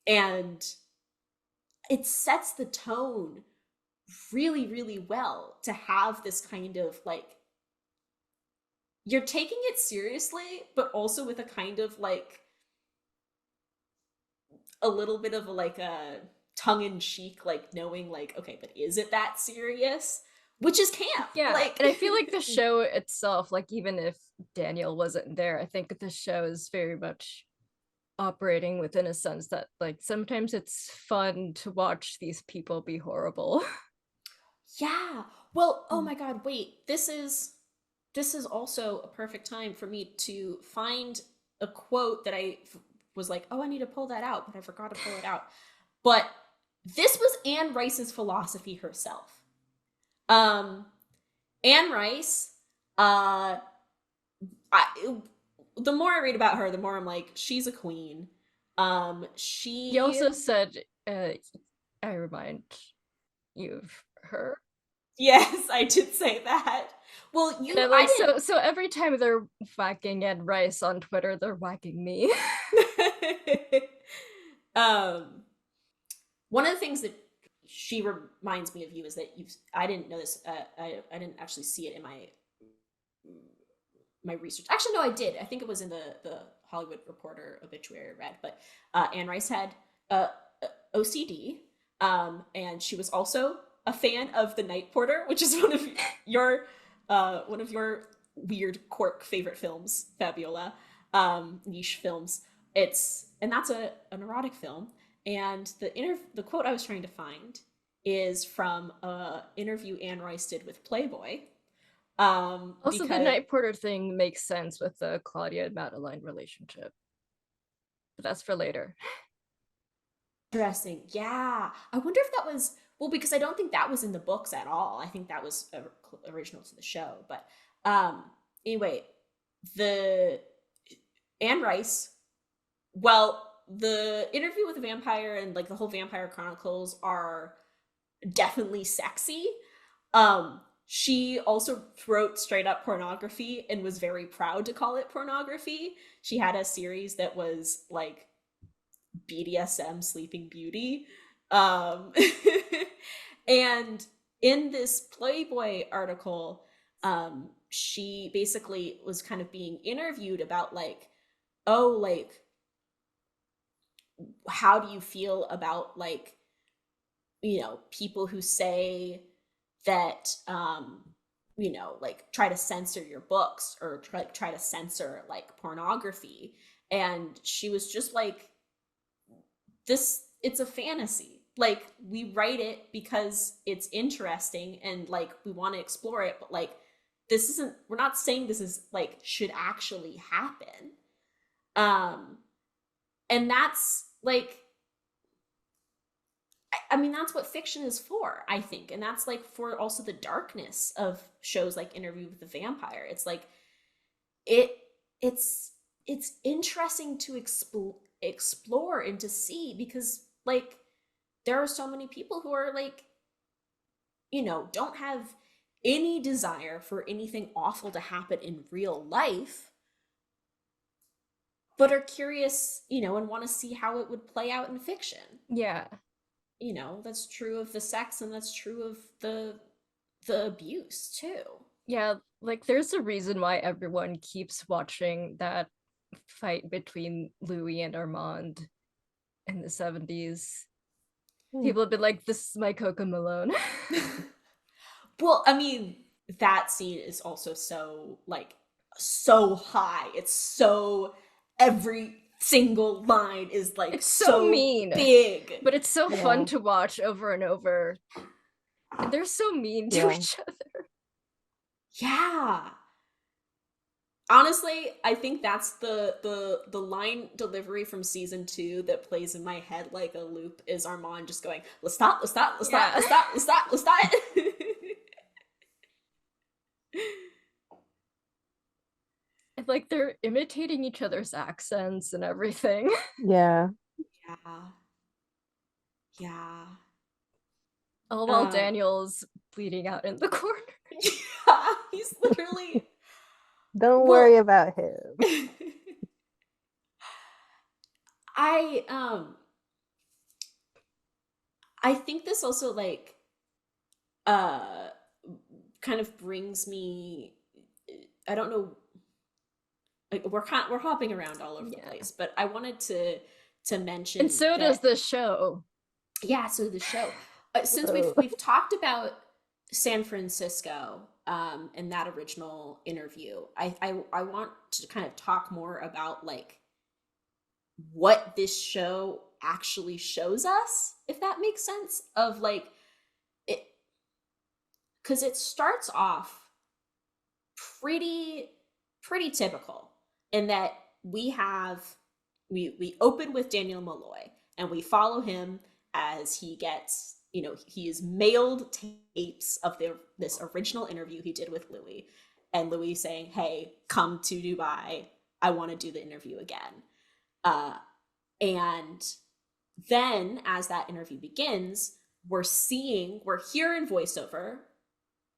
And it sets the tone really, really well to have this kind of like, you're taking it seriously, but also with a kind of like a little bit of like a tongue-in-cheek, like knowing like, okay, but is it that serious? Which is camp. Yeah, like, and I feel like the show itself, like even if Daniel wasn't there, I think the show is very much operating within a sense that like sometimes it's fun to watch these people be horrible. Yeah. Well, oh my God, wait, this is also a perfect time for me to find a quote that I was like, oh, I need to pull that out, but I forgot to pull it out. But this was Anne Rice's philosophy herself. Anne Rice, the more I read about her, the more I'm like, she's a queen. She also said, I remind you of her. Yes, I did say that. Well, like, so every time they're whacking Anne Rice on Twitter, they're whacking me. One of the things that she reminds me of you is that I didn't know this. I didn't actually see it in my research. Actually, no, I did. I think it was in the Hollywood Reporter obituary I read. But Anne Rice had OCD, and she was also a fan of The Night Porter, which is one of your weird quirk favorite films, Fabiola, niche films. That's an erotic film. And the quote I was trying to find is from an interview Anne Rice did with Playboy. Also, the Night Porter thing makes sense with the Claudia and Madeline relationship, but that's for later. Interesting. Yeah, I wonder if that was because I don't think that was in the books at all. I think that was original to the show. But anyway, the Anne Rice. Well, the Interview with the Vampire and like the whole Vampire Chronicles are definitely sexy. She also wrote straight up pornography and was very proud to call it pornography. She had a series that was like BDSM Sleeping Beauty. And in this Playboy article, she basically was kind of being interviewed about like, oh, like, how do you feel about like, people who say that like try to censor your books or try to censor like pornography. And she was just like, it's a fantasy. Like, we write it because it's interesting and like we want to explore it, but like we're not saying this is like should actually happen. And that's like, I mean, that's what fiction is for, I think. And that's like for also the darkness of shows like Interview with the Vampire. It's like, it's interesting to explore and to see, because like there are so many people who are like, don't have any desire for anything awful to happen in real life, but are curious, and want to see how it would play out in fiction. Yeah. That's true of the sex, and that's true of the abuse too. Yeah, like there's a reason why everyone keeps watching that fight between Louis and Armand in the 70s. People have been like, this is my Coco Malone. Well, I mean, that scene is also so like so high. It's so, every single line is like it's so mean, big, but it's so fun to watch over and over. And they're so mean to each other. Yeah. Honestly, I think that's the line delivery from season 2 that plays in my head like a loop, is Armand just going, let's stop, let's stop, let's stop, let's stop, let's stop, let's stop. And like they're imitating each other's accents and everything. Yeah. Yeah. All while Daniel's bleeding out in the corner. Yeah, he's literally... Don't worry about him. I think this also like kind of brings me, I don't know, like we're hopping around all over the place, but I wanted to mention, and so does the show. Yeah, so the show. Since we've talked about San Francisco in that original interview, I want to kind of talk more about like what this show actually shows us, if that makes sense, of like it, because it starts off pretty typical in that we open with Daniel Malloy and we follow him as he gets, he is mailed tapes of this original interview he did with Louis, and Louis saying, hey, come to Dubai, I want to do the interview again. And then as that interview begins, we're hearing voiceover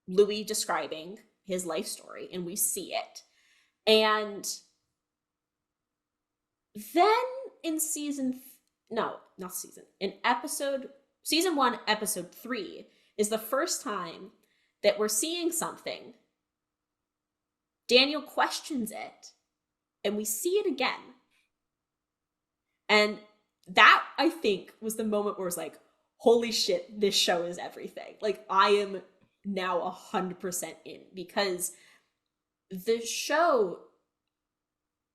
Louis describing his life story, and we see it. And then in episode season 1, episode 3 is the first time that we're seeing something. Daniel questions it, and we see it again. And that, I think, was the moment where it's like, holy shit, this show is everything. Like, I am now 100% in, because the show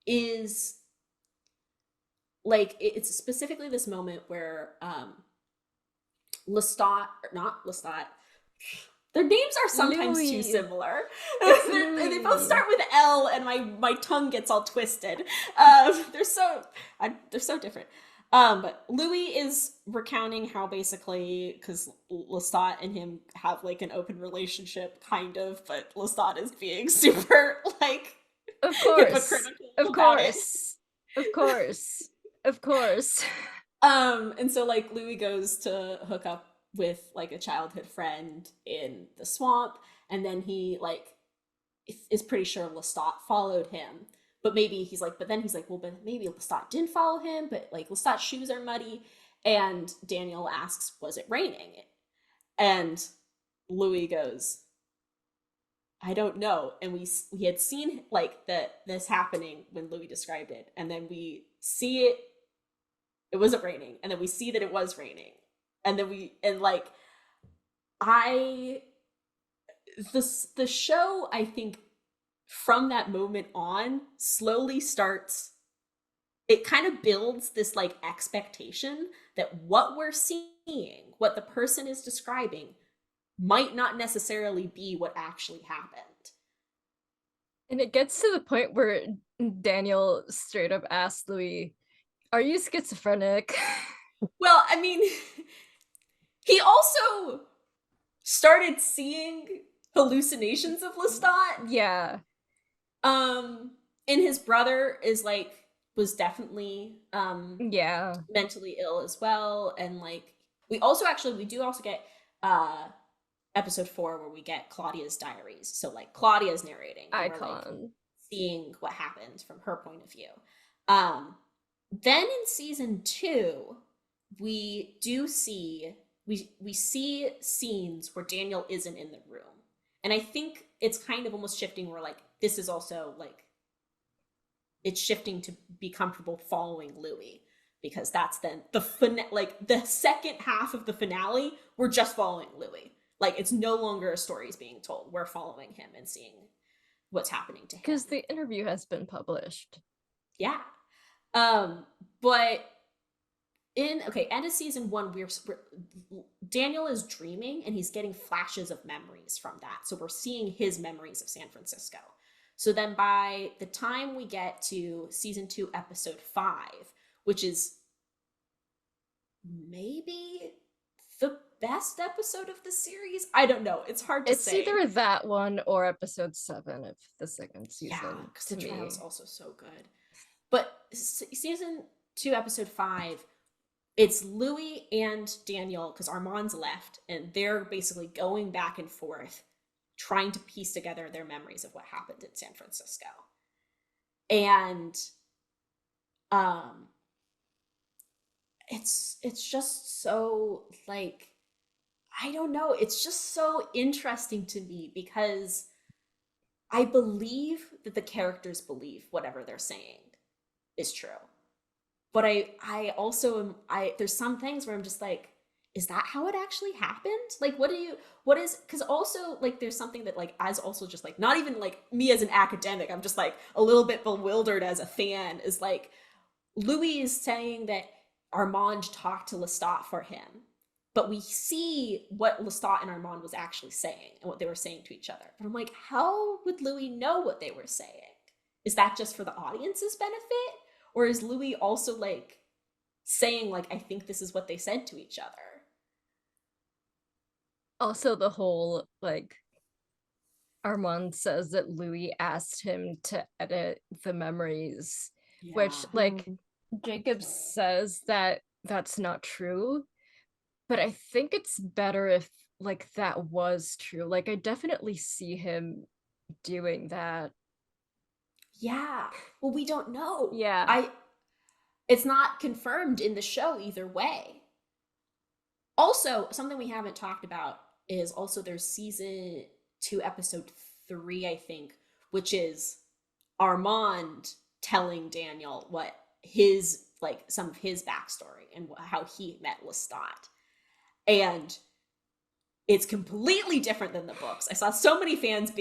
is like, it's specifically this moment where Lestat, or not Lestat, their names are sometimes Louis. too similar. Louis. They both start with L, and my tongue gets all twisted. They're so different. But Louis is recounting how basically, because Lestat and him have like an open relationship, kind of, but Lestat is being super like Of course. hypocritical Of about it. course. Of course. Of course. And so like Louis goes to hook up with like a childhood friend in the swamp, and then he like is pretty sure Lestat followed him, but maybe he's like, but maybe Lestat didn't follow him, but like Lestat's shoes are muddy, and Daniel asks, was it raining? And Louis goes, I don't know. And we had seen like this happening when Louis described it, and then we see it wasn't raining, and then we see that it was raining, and then the show, I think, from that moment on, slowly starts, it kind of builds this like expectation that what we're seeing, what the person is describing, might not necessarily be what actually happened. And it gets to the point where Daniel straight up asks Louis, are you schizophrenic? Well, I mean, he also started seeing hallucinations of Lestat. Yeah. And his brother was definitely Yeah. mentally ill as well. And like we do also get episode 4 where we get Claudia's diaries. So like Claudia's narrating. And we're, like, Icon. seeing what happened from her point of view. Then in season 2, we see scenes where Daniel isn't in the room. And I think it's kind of almost shifting where like this is also like it's shifting to be comfortable following Louis, because that's then the second half of the finale, we're just following Louis. Like it's no longer a story is being told. We're following him and seeing what's happening to him. Because the interview has been published. Yeah. But end of season 1, Daniel is dreaming, and he's getting flashes of memories from that. So we're seeing his memories of San Francisco. So then by the time we get to season 2, episode 5, which is maybe the best episode of the series, I don't know. It's hard to say. It's either that one or episode 7 of the second season. Yeah, because the trial is also so good. But season 2, episode 5, it's Louis and Daniel, because Armand's left, and they're basically going back and forth, trying to piece together their memories of what happened in San Francisco. And it's just so like, I don't know, it's just so interesting to me, because I believe that the characters believe whatever they're saying is true. But I also there's some things where I'm just like, is that how it actually happened? Like, because also like there's something that like, as also just like, not even like me as an academic, I'm just like a little bit bewildered as a fan, is like Louis is saying that Armand talked to Lestat for him, but we see what Lestat and Armand was actually saying and what they were saying to each other. But I'm like, how would Louis know what they were saying? Is that just for the audience's benefit? Or is Louis also like saying like, I think this is what they said to each other? Also the whole like, Armand says that Louis asked him to edit the memories, which like Jacob says that that's not true, but I think it's better if like that was true. Like I definitely see him doing that. Yeah. Well, we don't know. Yeah. It's not confirmed in the show either way. Also, something we haven't talked about is also there's season 2, episode 3, I think, which is Armand telling Daniel what his, like, some of his backstory and how he met Lestat. And it's completely different than the books. I saw so many fans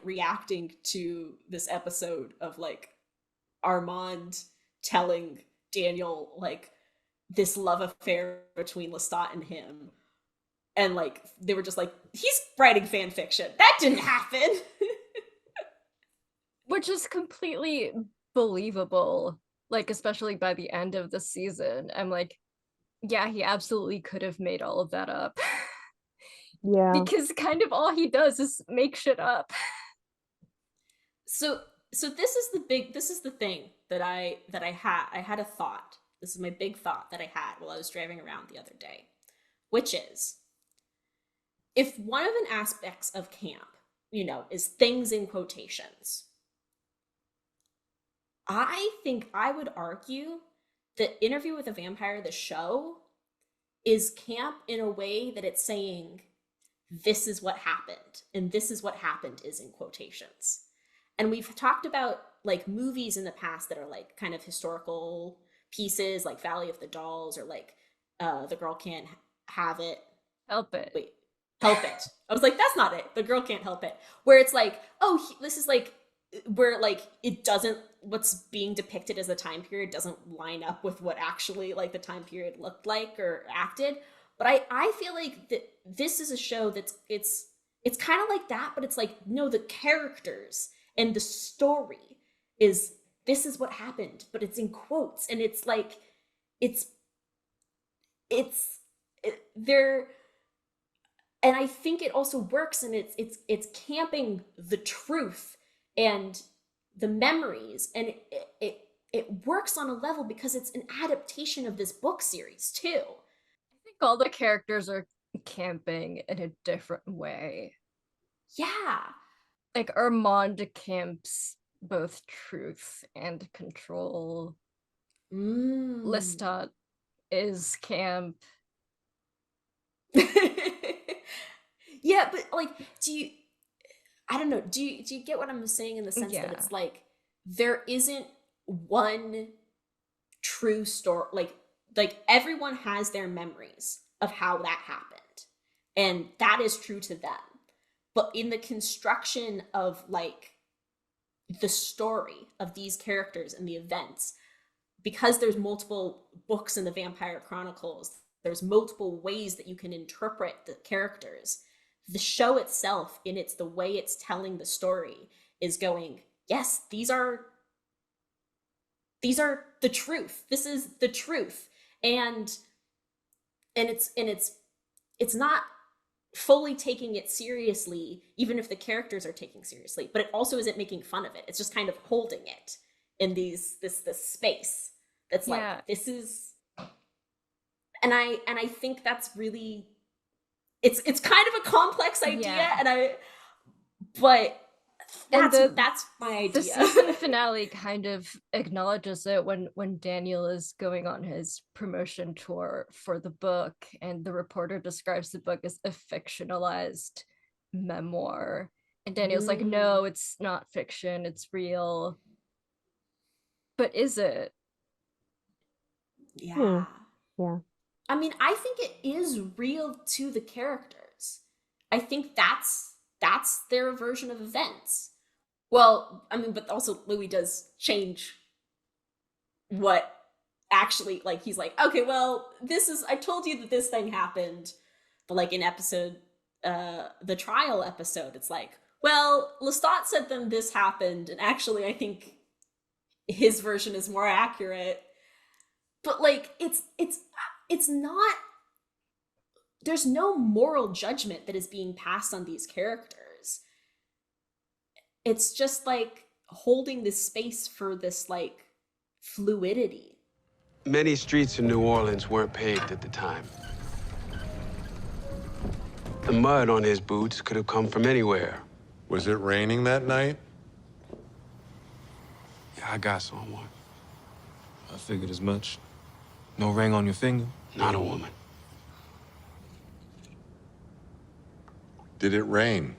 reacting to this episode of, like, Armand telling Daniel, like, this love affair between Lestat and him. And, like, they were just like, he's writing fan fiction. That didn't happen. Which is completely believable, like, especially by the end of the season. I'm like, yeah, he absolutely could have made all of that up. Yeah. Because kind of all he does is make shit up. So this is the thing that I had a thought. This is my big thought that I had while I was driving around the other day, which is, if one of the aspects of camp, is things in quotations, I think I would argue that Interview with a Vampire, the show, is camp in a way that it's saying, this is what happened, and this is what happened is in quotations. And we've talked about, like, movies in the past that are, like, kind of historical pieces, like Valley of the Dolls, or, like, The Girl Can't Have It. Help it. Wait, Help It. I was like, that's not it. The Girl Can't Help It. Where it's like, oh, this is, like, where, like, it doesn't, what's being depicted as the time period doesn't line up with what actually, like, the time period looked like or acted. But I feel like that this is a show that's, it's kind of like that, but it's like, no, the characters and the story is, this is what happened, but it's in quotes, and it's like, they're, and I think it also works, and it's camping the truth and the memories, and it works on a level because it's an adaptation of this book series too. I think all the characters are camping in a different way. Yeah. Like, Armand camps both truth and control. Lestat is camp. Yeah, but, like, do you get what I'm saying, in the sense that it's like, there isn't one true story, like everyone has their memories of how that happened, and that is true to them. But in the construction of, like, the story of these characters and the events, because there's multiple books in the Vampire Chronicles, there's multiple ways that you can interpret the characters. The show itself, in the way it's telling the story, is going, yes, these are the truth. This is the truth. And it's not fully taking it seriously, even if the characters are taking seriously, but it also isn't making fun of it. It's just kind of holding it in this space that's like, this is, and I think that's really, it's kind of a complex idea, but that's my idea. The season finale kind of acknowledges it when Daniel is going on his promotion tour for the book, and the reporter describes the book as a fictionalized memoir. And Daniel's like, no, it's not fiction, it's real. But is it? Yeah. Yeah. I mean, I think it is real to the characters. I think that's their version of events. Well, I mean, but also Louis does change what actually, like, he's like, okay, well, I told you that this thing happened. But, like, in episode, the trial episode, it's like, well, Lestat said then this happened, and actually I think his version is more accurate. But, like, it's not, there's no moral judgment that is being passed on these characters. It's just, like, holding this space for this, like, fluidity. Many streets in New Orleans weren't paved at the time. The mud on his boots could have come from anywhere. Was it raining that night? Yeah, I got someone. I figured as much. No ring on your finger? Not a woman. Did it rain?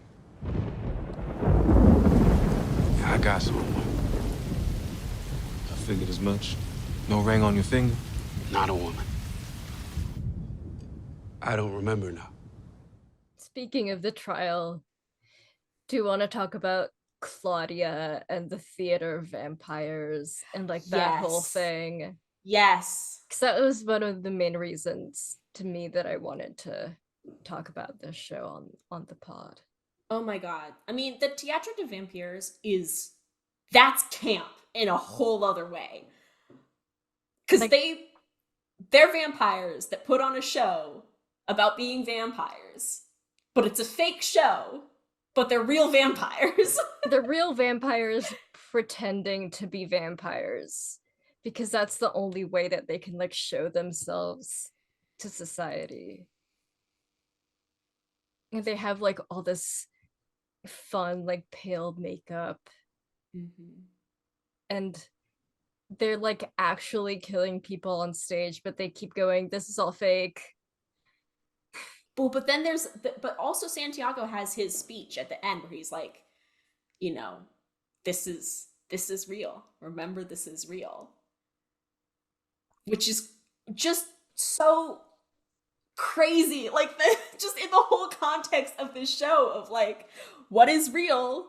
I got someone. I figured as much. No ring on your finger? Not a woman. I don't remember now. Speaking of the trial, do you want to talk about Claudia and the theater of vampires and like that whole Yes. thing? Yes. Because that was one of the main reasons to me that I wanted to talk about this show on the pod. Oh my god. I mean, the Théâtre de Vampires that's camp in a whole other way. Because Like- they're vampires that put on a show about being vampires. But it's a fake show, but they're real vampires. The real vampires pretending to be vampires because that's the only way that they can like show themselves to society. And they have like all this fun like pale makeup and they're like actually killing people on stage, but they keep going, this is all fake. Well, but then but also Santiago has his speech at the end where he's like, you know, this is real. Remember, this is real. Which is just so crazy. Like just in the whole context of this show of like, what is real?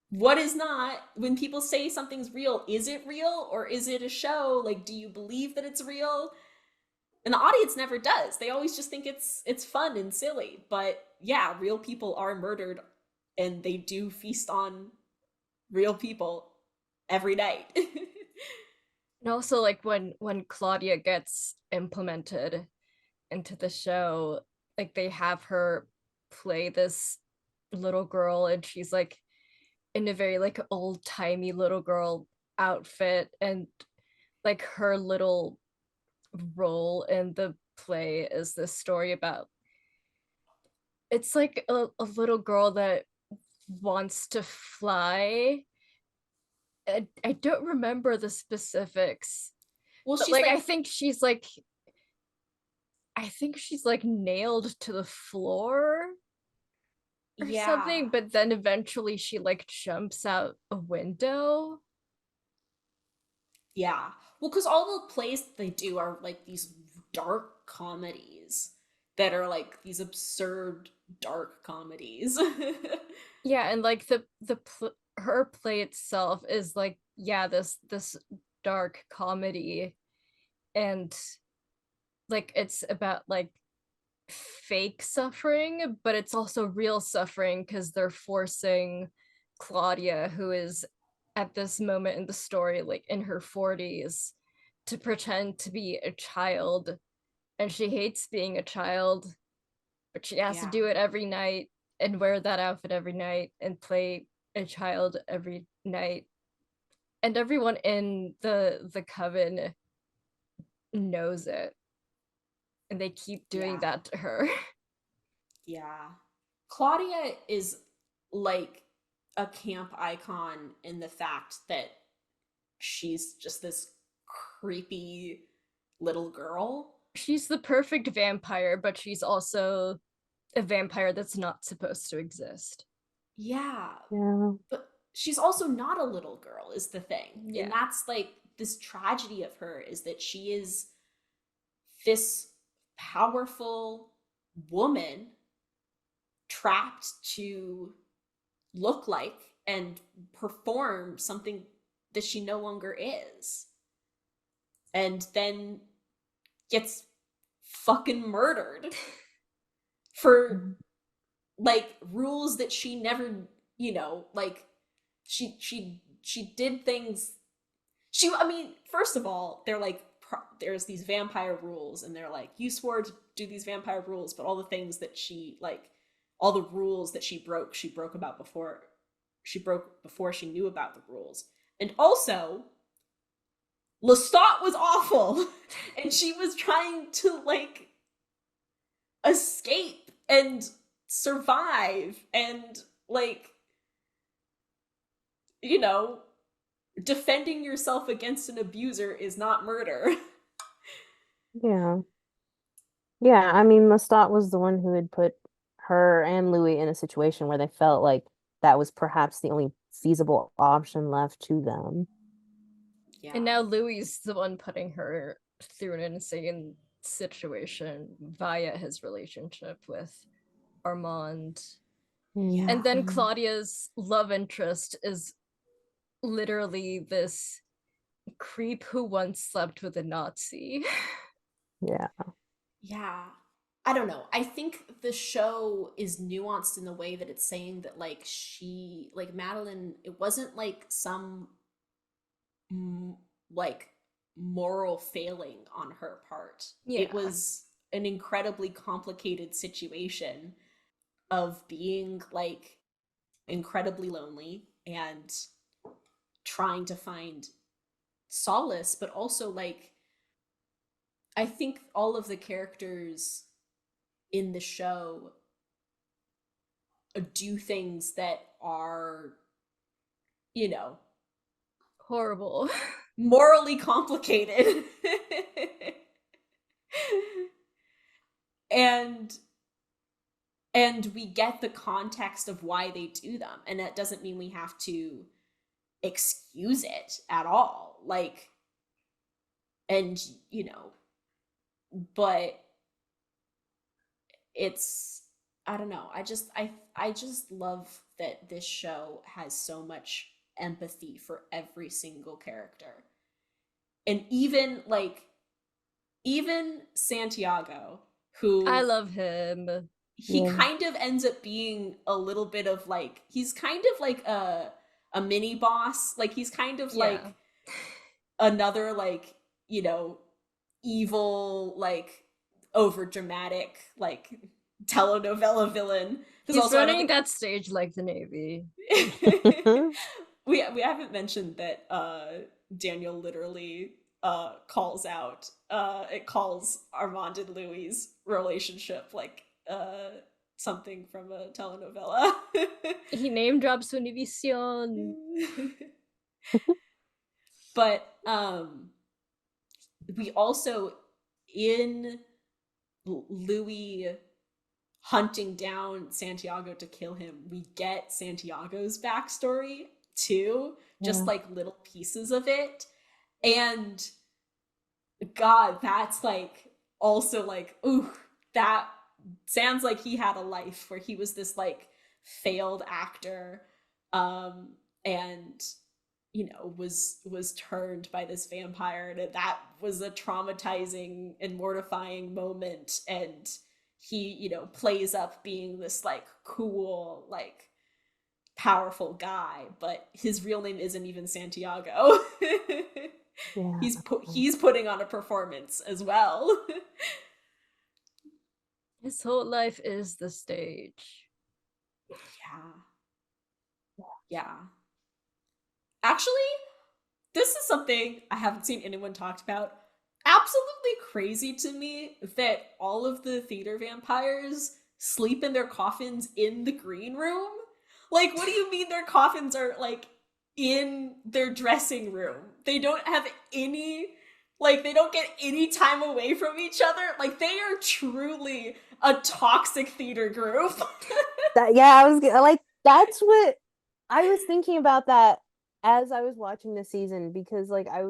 What is not? When people say something's real, is it real or is it a show? Like, do you believe that it's real? And the audience never does. They always just think it's fun and silly. But yeah, real people are murdered and they do feast on real people every night. And also like when Claudia gets implemented into the show, like they have her play this little girl and she's like in a very like old-timey little girl outfit, and like her little role in the play is this story about, it's like a little girl that wants to fly. I don't remember the specifics. Well, But she's like like, I think she's like nailed to the floor or yeah. something, but then eventually she like jumps out a window. Yeah. Well, because all the plays that they do are like these dark comedies that are like these absurd dark comedies. Yeah, and like her play itself is like, yeah, this dark comedy, and like it's about like fake suffering, but it's also real suffering because they're forcing Claudia, who is at this moment in the story like in her 40s, to pretend to be a child, and she hates being a child, but she has to do it every night and wear that outfit every night and play a child every night, and everyone in the coven knows it, and they keep doing that to her. Yeah. Claudia is like a camp icon in the fact that she's just this creepy little girl. She's the perfect vampire, but she's also a vampire that's not supposed to exist. Yeah. Yeah. But she's also not a little girl is the thing. Yeah. And that's like this tragedy of her is that she is this powerful woman trapped to look like and perform something that she no longer is, and then gets fucking murdered for like rules that she never, you know, like she did things. I mean, first of all, they're like, there's these vampire rules, and they're like, you swore to do these vampire rules, but all the things that she like, all the rules that she broke about before she knew about the rules. And also, Lestat was awful, and she was trying to like escape and survive, and like, you know, defending yourself against an abuser is not murder. Yeah. Yeah, I mean, Lestat was the one who had put her and Louis in a situation where they felt like that was perhaps the only feasible option left to them. Yeah. And now Louis is the one putting her through an insane situation via his relationship with Armand. Yeah. And then Claudia's love interest is literally this creep who once slept with a Nazi. Yeah. Yeah. I don't know. I think the show is nuanced in the way that it's saying that like Madeline, it wasn't like some like moral failing on her part. Yeah. It was an incredibly complicated situation of being like incredibly lonely and trying to find solace, but also like I think all of the characters in the show do things that are, you know, Horrible. morally complicated. and we get the context of why they do them, and that doesn't mean we have to excuse it at all, like, and you know, but it's, I don't know, I just love that this show has so much empathy for every single character. And even Santiago, who I love him. he Yeah. kind of ends up being a little bit of like, he's kind of like a mini boss, like he's kind of like another, like, you know, evil, like over dramatic, like telenovela villain. He's also running that stage like the Navy. we haven't mentioned that Daniel literally calls out it calls Armand and Louis' relationship like something from a telenovela. He name drops Univision. But we also, in Louis hunting down Santiago to kill him, we get Santiago's backstory too, just like little pieces of it. And God, that's like also like, ooh, that sounds like he had a life where he was this like failed actor, and you know, was turned by this vampire, and that was a traumatizing and mortifying moment. And he, you know, plays up being this like cool, like powerful guy, but his real name isn't even Santiago. Yeah. He's putting on a performance as well. His whole life is the stage. Yeah. Actually, this is something I haven't seen anyone talk about. Absolutely crazy to me that all of the theater vampires sleep in their coffins in the green room. Like, what do you mean their coffins are like in their dressing room? They don't have any, like, they don't get any time away from each other. Like, they are truly a toxic theater group. I was like, that's what I was thinking about that as I was watching the season, because like I've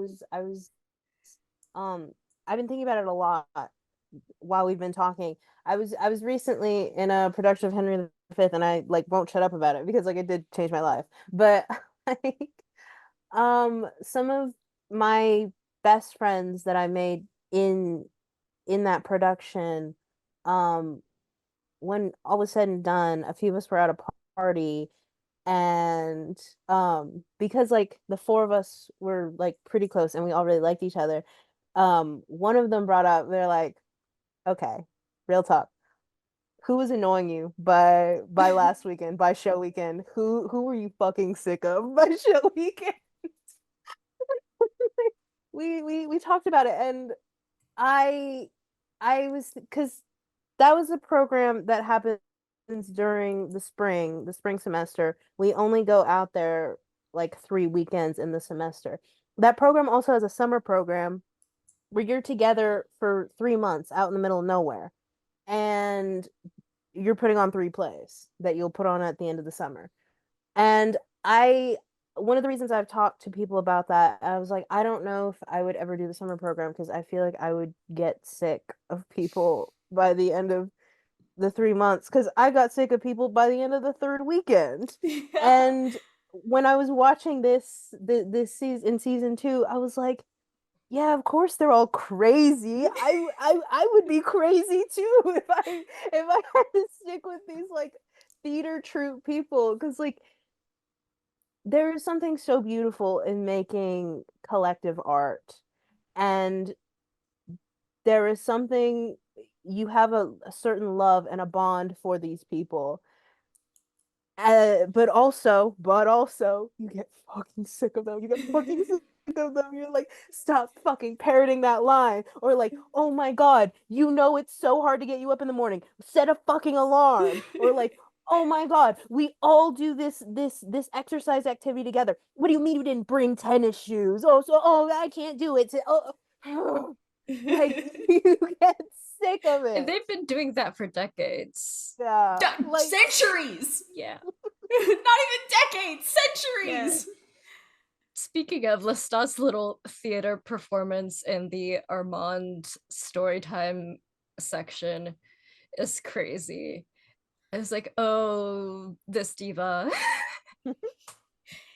been thinking about it a lot while we've been talking. I was recently in a production of Henry V, and I like won't shut up about it because like it did change my life. But like some of my best friends that I made in that production, um when all was said and done, a few of us were at a party, and because like the four of us were like pretty close and we all really liked each other, one of them brought up, they're like, okay, real talk, who was annoying you by last weekend, by show weekend? Who were you fucking sick of by show weekend? We talked about it, and I I was, because that was a program that happens during the spring semester. We only go out there like 3 weekends in the semester. That program also has a summer program, where you're together for 3 months out in the middle of nowhere, and you're putting on 3 plays that you'll put on at the end of the summer. And I one of the reasons I've talked to people about that, I was like, I don't know if I would ever do the summer program because I feel like I would get sick of people by the end of the 3 months, because I got sick of people by the end of the third weekend. Yeah. And when I was watching this season in season 2, I was like, yeah, of course they're all crazy. I would be crazy too if I had to stick with these like theater troupe people, because like there is something so beautiful in making collective art, and there is something, you have a certain love and a bond for these people. But also, you get fucking sick of them. You get fucking sick of them. You're like, stop fucking parroting that line. Or like, oh my god, you know it's so hard to get you up in the morning. Set a fucking alarm. Or like, oh my god, we all do this exercise activity together. What do you mean you didn't bring tennis shoes? Oh, I can't do it. Like you get sick of And it. they've been doing that for decades. Yeah. Like Centuries. Yeah. Not even decades, centuries. Speaking of, Lestat's little theater performance in the Armand storytime section is crazy. It's like, oh, this diva.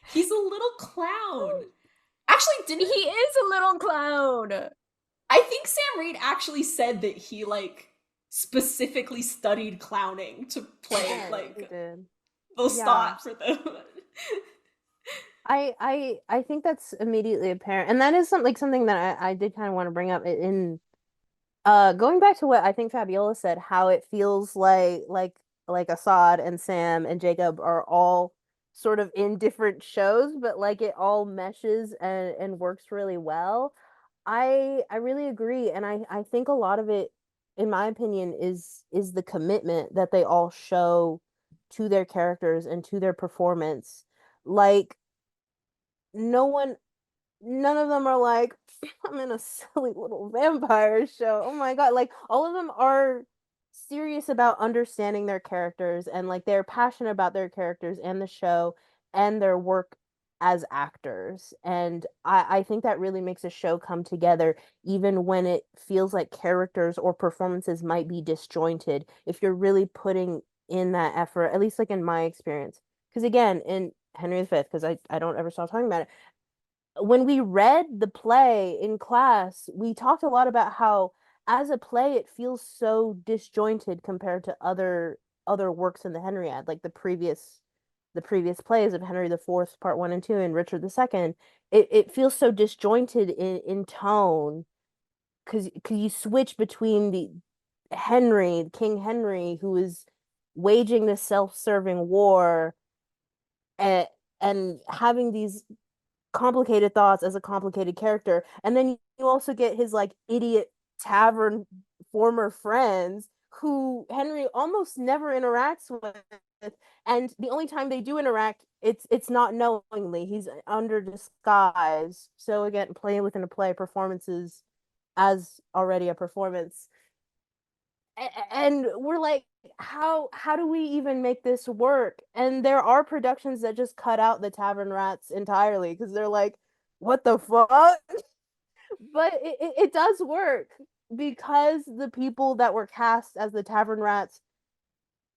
He's a little clown. Actually, didn't He is a little clown. I think Sam Reed actually said that he like specifically studied clowning to play yeah, he like did. Lestat for them. I think that's immediately apparent, and that is something that I did kind of want to bring up in going back to what I think Fabiola said, how it feels like Assad and Sam and Jacob are all sort of in different shows, but like it all meshes and works really well. I really agree, and I think a lot of it, in my opinion, is the commitment that they all show to their characters and to their performance. Like no one none of them are like, I'm in a silly little vampire show. Oh my god. Like all of them are serious about understanding their characters, and like they're passionate about their characters and the show and their work as actors. And I think that really makes a show come together, even when it feels like characters or performances might be disjointed. If you're really putting in that effort, at least like in my experience. Because again, in Henry V, because I don't ever stop talking about it, when we read the play in class, we talked a lot about how as a play it feels so disjointed compared to other works in the Henriade, like the previous plays of Henry the Fourth, Part One and Two, and Richard the Second. It feels so disjointed in tone, because you switch between the King Henry, who is waging this self-serving war, and having these complicated thoughts as a complicated character, and then you also get his like idiot tavern former friends who Henry almost never interacts with, and the only time they do interact, it's not knowingly. He's under disguise. So again, playing within a play, performances as already a performance. And we're like, how do we even make this work? And there are productions that just cut out the tavern rats entirely because they're like, what the fuck? But it does work because the people that were cast as the tavern rats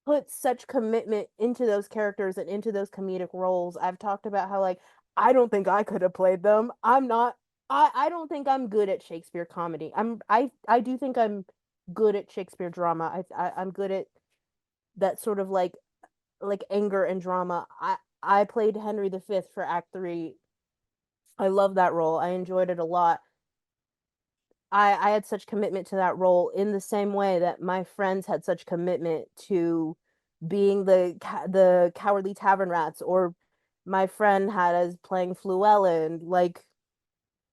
put such commitment into those characters and into those comedic roles. I've talked about how like I don't think I could have played them. I don't think I'm good at Shakespeare comedy. I do think I'm good at Shakespeare drama. I'm good at that sort of like anger and drama. I played Henry V for Act 3. I love that role. I enjoyed it a lot. I had such commitment to that role in the same way that my friends had such commitment to being the cowardly tavern rats, or my friend had as playing Fluellen. Like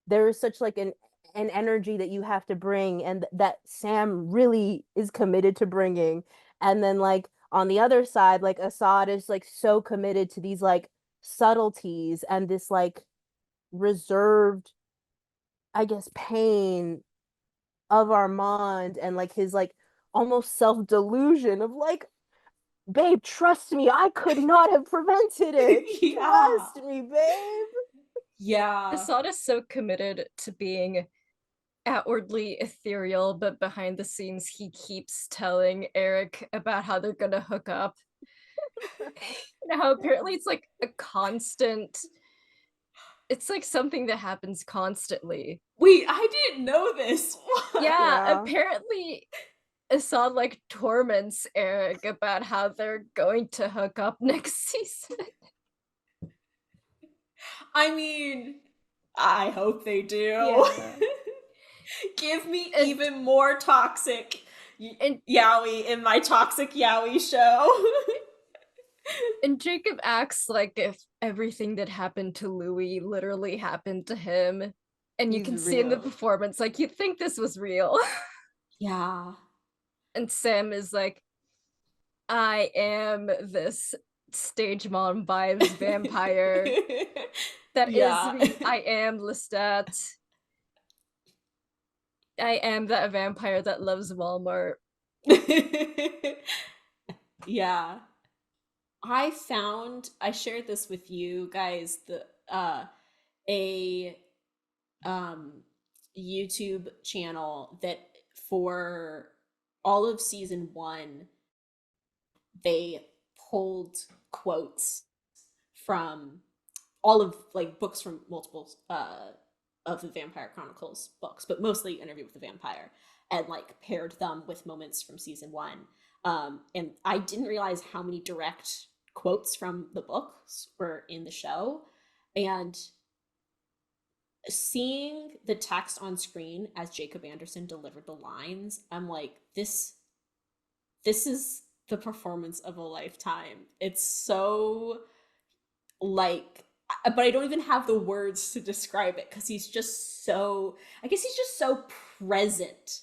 there is such like an energy that you have to bring, and that Sam really is committed to bringing. And then like on the other side, like Assad is like so committed to these like subtleties and this like reserved, I guess, pain of Armand and like his like almost self-delusion of like, babe, trust me, I could not have prevented it. Yeah. Trust me, babe. Yeah. Assad is so committed to being outwardly ethereal, but behind the scenes he keeps telling Eric about how they're gonna hook up. And how apparently it's like a constant, it's like something that happens constantly. Wait, I didn't know this. Yeah, Yeah. apparently Assad like torments Eric about how they're going to hook up next season. I mean, I hope they do. Yeah. Give me And- even more toxic and- yaoi in my toxic yaoi show. And Jacob acts like if everything that happened to Louis literally happened to him. And you He's can see in the real. performance, like, you'd think this was real. Yeah. And Sam is like, I am this stage mom vibes vampire. That Yeah. is me. I am Lestat. I am that vampire that loves Walmart. Yeah. I shared this with you guys, a YouTube channel that for all of season 1 they pulled quotes from all of like books from multiple of the Vampire Chronicles books, but mostly Interview with the Vampire, and like paired them with moments from season 1. And I didn't realize how many direct quotes from the books were in the show, and seeing the text on screen as Jacob Anderson delivered the lines, I'm like, this is the performance of a lifetime. It's so like, but I don't even have the words to describe it because he's just so, I guess he's just so present.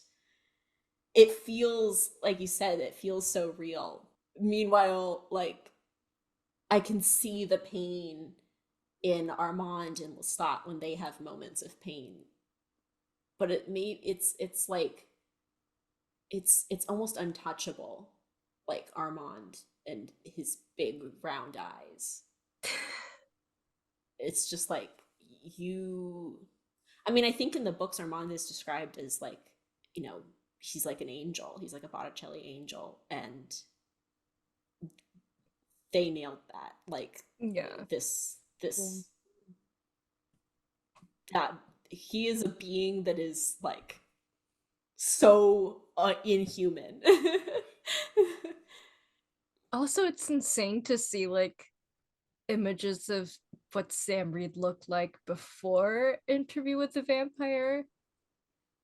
It feels, like you said, it feels so real. Meanwhile, like, I can see the pain in Armand and Lestat when they have moments of pain. But it's like, it's almost untouchable, like Armand and his big round eyes. It's just like, I mean, I think in the books Armand is described as like, you know, he's like an angel. He's like a Botticelli angel, and they nailed that. Like, Yeah. this that he is a being that is like so inhuman. Also, it's insane to see like images of what Sam Reed looked like before Interview with the Vampire.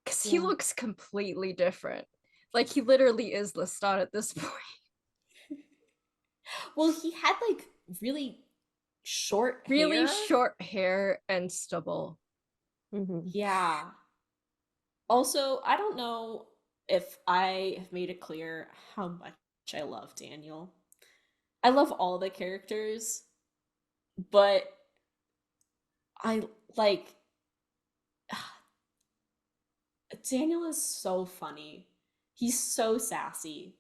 Because he looks completely different. Like, he literally is Lestat at this point. Well, he had like really short hair and stubble. Mm-hmm. Yeah. Also, I don't know if I have made it clear how much I love Daniel. I love all the characters, but I like Daniel is so funny. He's so sassy.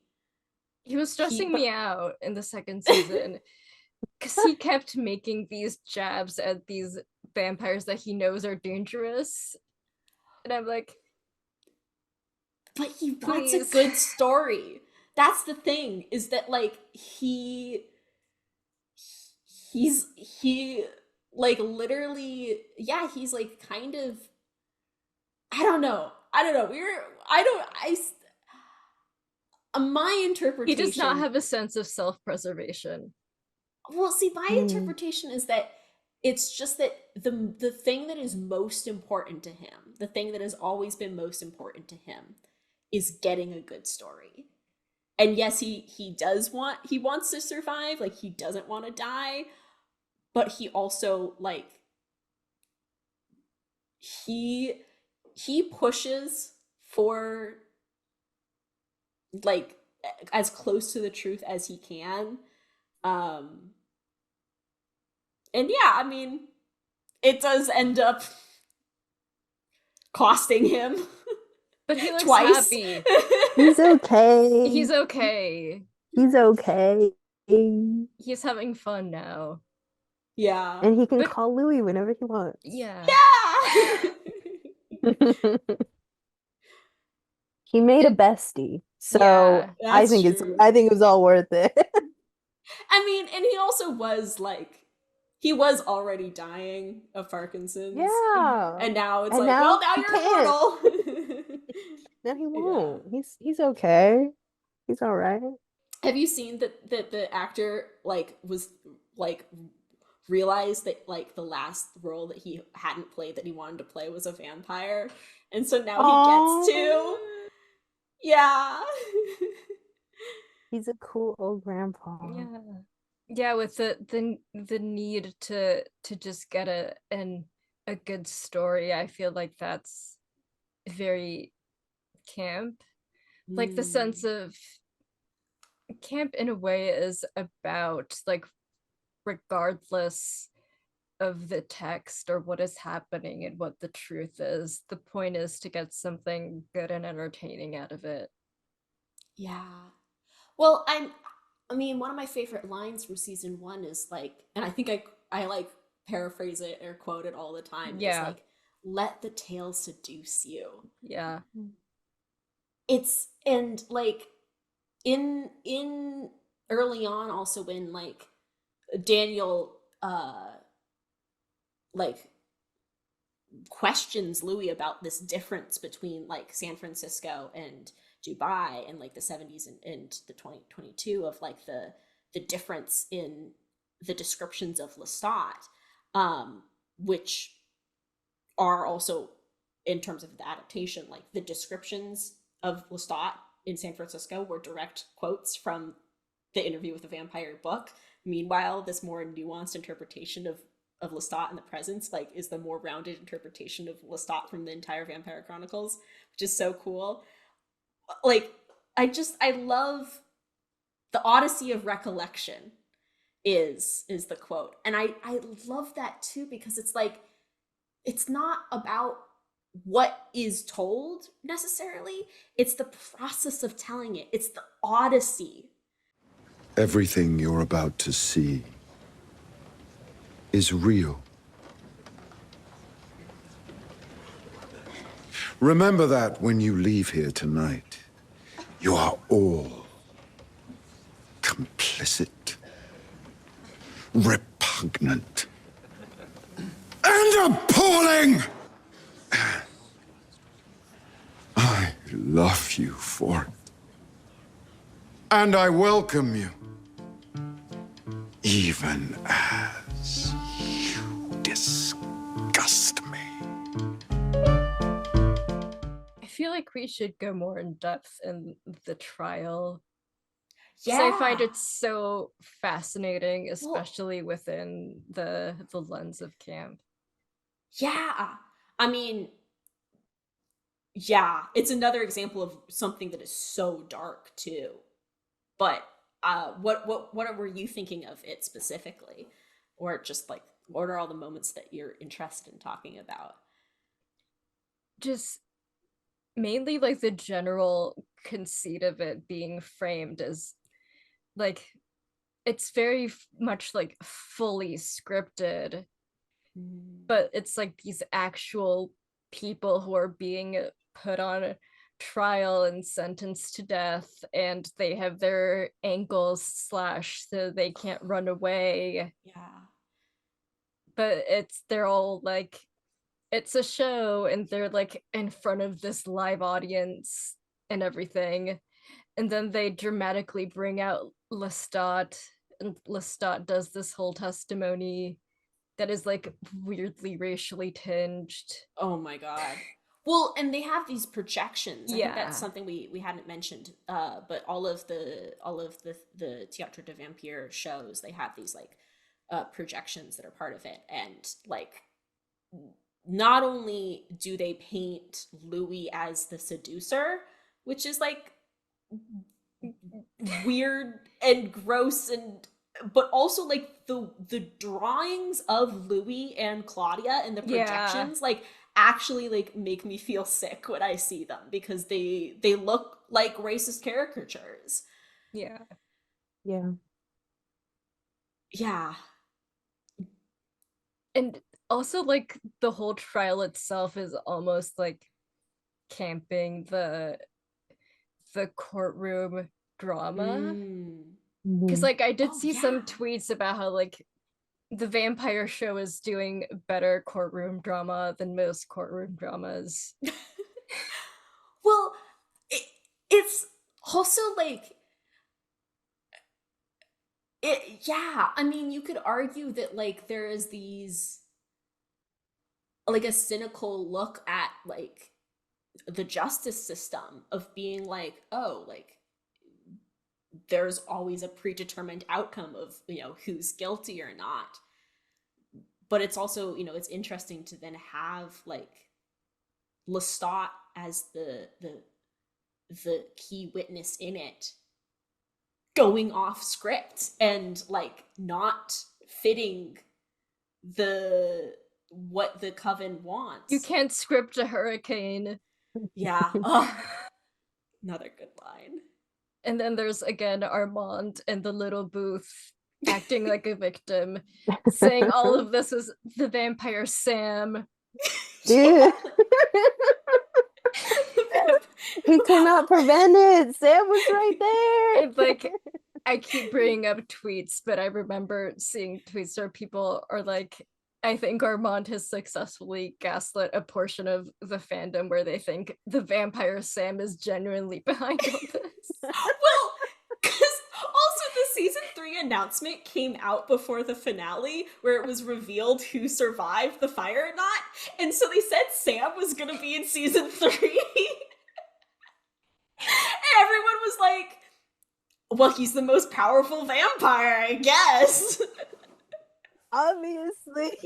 He was stressing me out in the second season because he kept making these jabs at these vampires that he knows are dangerous. And I'm like, but he wants a good story. That's the thing, is that like he's like literally, yeah, he's like kind of, I don't know. My interpretation, he does not have a sense of self-preservation. Well, see, my interpretation is that it's just that the thing that is most important to him, the thing that has always been most important to him, is getting a good story. And yes, he wants to survive, like he doesn't want to die, but he also like he pushes for like as close to the truth as he can. And yeah, I mean, it does end up costing him. But he looks Twice. happy. He's okay. He's okay. He's okay. He's having fun now. Yeah. And he can But- call Louis whenever he wants. Yeah. Yeah. He made a bestie. So Yeah, I that's think true. it was all worth it. I mean, and he also was like, he was already dying of Parkinson's. Yeah. And now it's And like, now well, now he you're can't. immortal. No, he won't. He's okay. He's all right. Have you seen that the actor like was like realized that like the last role that he hadn't played that he wanted to play was a vampire, and so now he gets to. Yeah. He's a cool old grandpa. Yeah. Yeah, with the need to just get a good story, I feel like that's very camp. Like the sense of camp in a way is about like regardless of the text or what is happening and what the truth is, the point is to get something good and entertaining out of it. Yeah. Well, I mean, one of my favorite lines from season 1 is like, and I think I like paraphrase it or quote it all the time. Yeah. It's like, let the tale seduce you. Yeah. It's, and like in early on also when like Daniel like questions Louis about this difference between like San Francisco and Dubai and like the 70s and the 2022 of like the difference in the descriptions of Lestat, which are also in terms of the adaptation, like the descriptions of Lestat in San Francisco were direct quotes from the Interview with the Vampire book. Meanwhile, this more nuanced interpretation of Lestat in the presence like is the more rounded interpretation of Lestat from the entire Vampire Chronicles, which is so cool. Like I love the Odyssey of Recollection is the quote, and I love that too because it's like it's not about what is told necessarily, it's the process of telling it. It's the odyssey. Everything you're about to see is real. Remember that when you leave here tonight. You are all complicit, repugnant, and appalling! I love you for it. And I welcome you, even as you disgust me. I feel like we should go more in depth in the trial. Yeah. So I find it so fascinating, especially within the lens of camp. Yeah. I mean, yeah, it's another example of something that is so dark too. But what were you thinking of it specifically? Or just like what are all the moments that you're interested in talking about? Just mainly like the general conceit of it being framed as like it's very much like fully scripted, but it's like these actual people who are being put on trial and sentenced to death, and they have their ankles slashed so they can't run away. Yeah. But they're all like, it's a show and they're like in front of this live audience and everything, and then they dramatically bring out Lestat, and Lestat does this whole testimony that is like weirdly racially tinged. Oh my god. Well, and they have these projections. I think Yeah. that's something we hadn't mentioned. But all of the Théâtre de Vampire shows, they have these like projections that are part of it, and like not only do they paint Louis as the seducer, which is like weird and gross, and but also like the drawings of Louis and Claudia and the projections like actually like make me feel sick when I see them, because they look like racist caricatures. Yeah. Yeah. Yeah. And also like the whole trial itself is almost like camping the courtroom drama. Because Mhm. like I did Oh see some yeah. tweets about how like the vampire show is doing better courtroom drama than most courtroom dramas. Well, it's also like it. Yeah, I mean, you could argue that like there is these like a cynical look at like the justice system of being like, oh, like there's always a predetermined outcome of, you know, who's guilty or not. But it's also, you know, it's interesting to then have like Lestat as the key witness in it going off script and like not fitting the what the coven wants. You can't script a hurricane. Yeah. Oh, another good line. And then there's again Armand in the little booth acting like a victim, saying all of this is the vampire Sam. Dude. He could not prevent it. Sam was right there. And like I keep bringing up tweets, but I remember seeing tweets where people are like, I think Armand has successfully gaslit a portion of the fandom where they think the vampire Sam is genuinely behind all this. Well, because also the season 3 announcement came out before the finale, where it was revealed who survived the fire or not, and so they said Sam was gonna be in season 3. And everyone was like, well, he's the most powerful vampire, I guess. Obviously.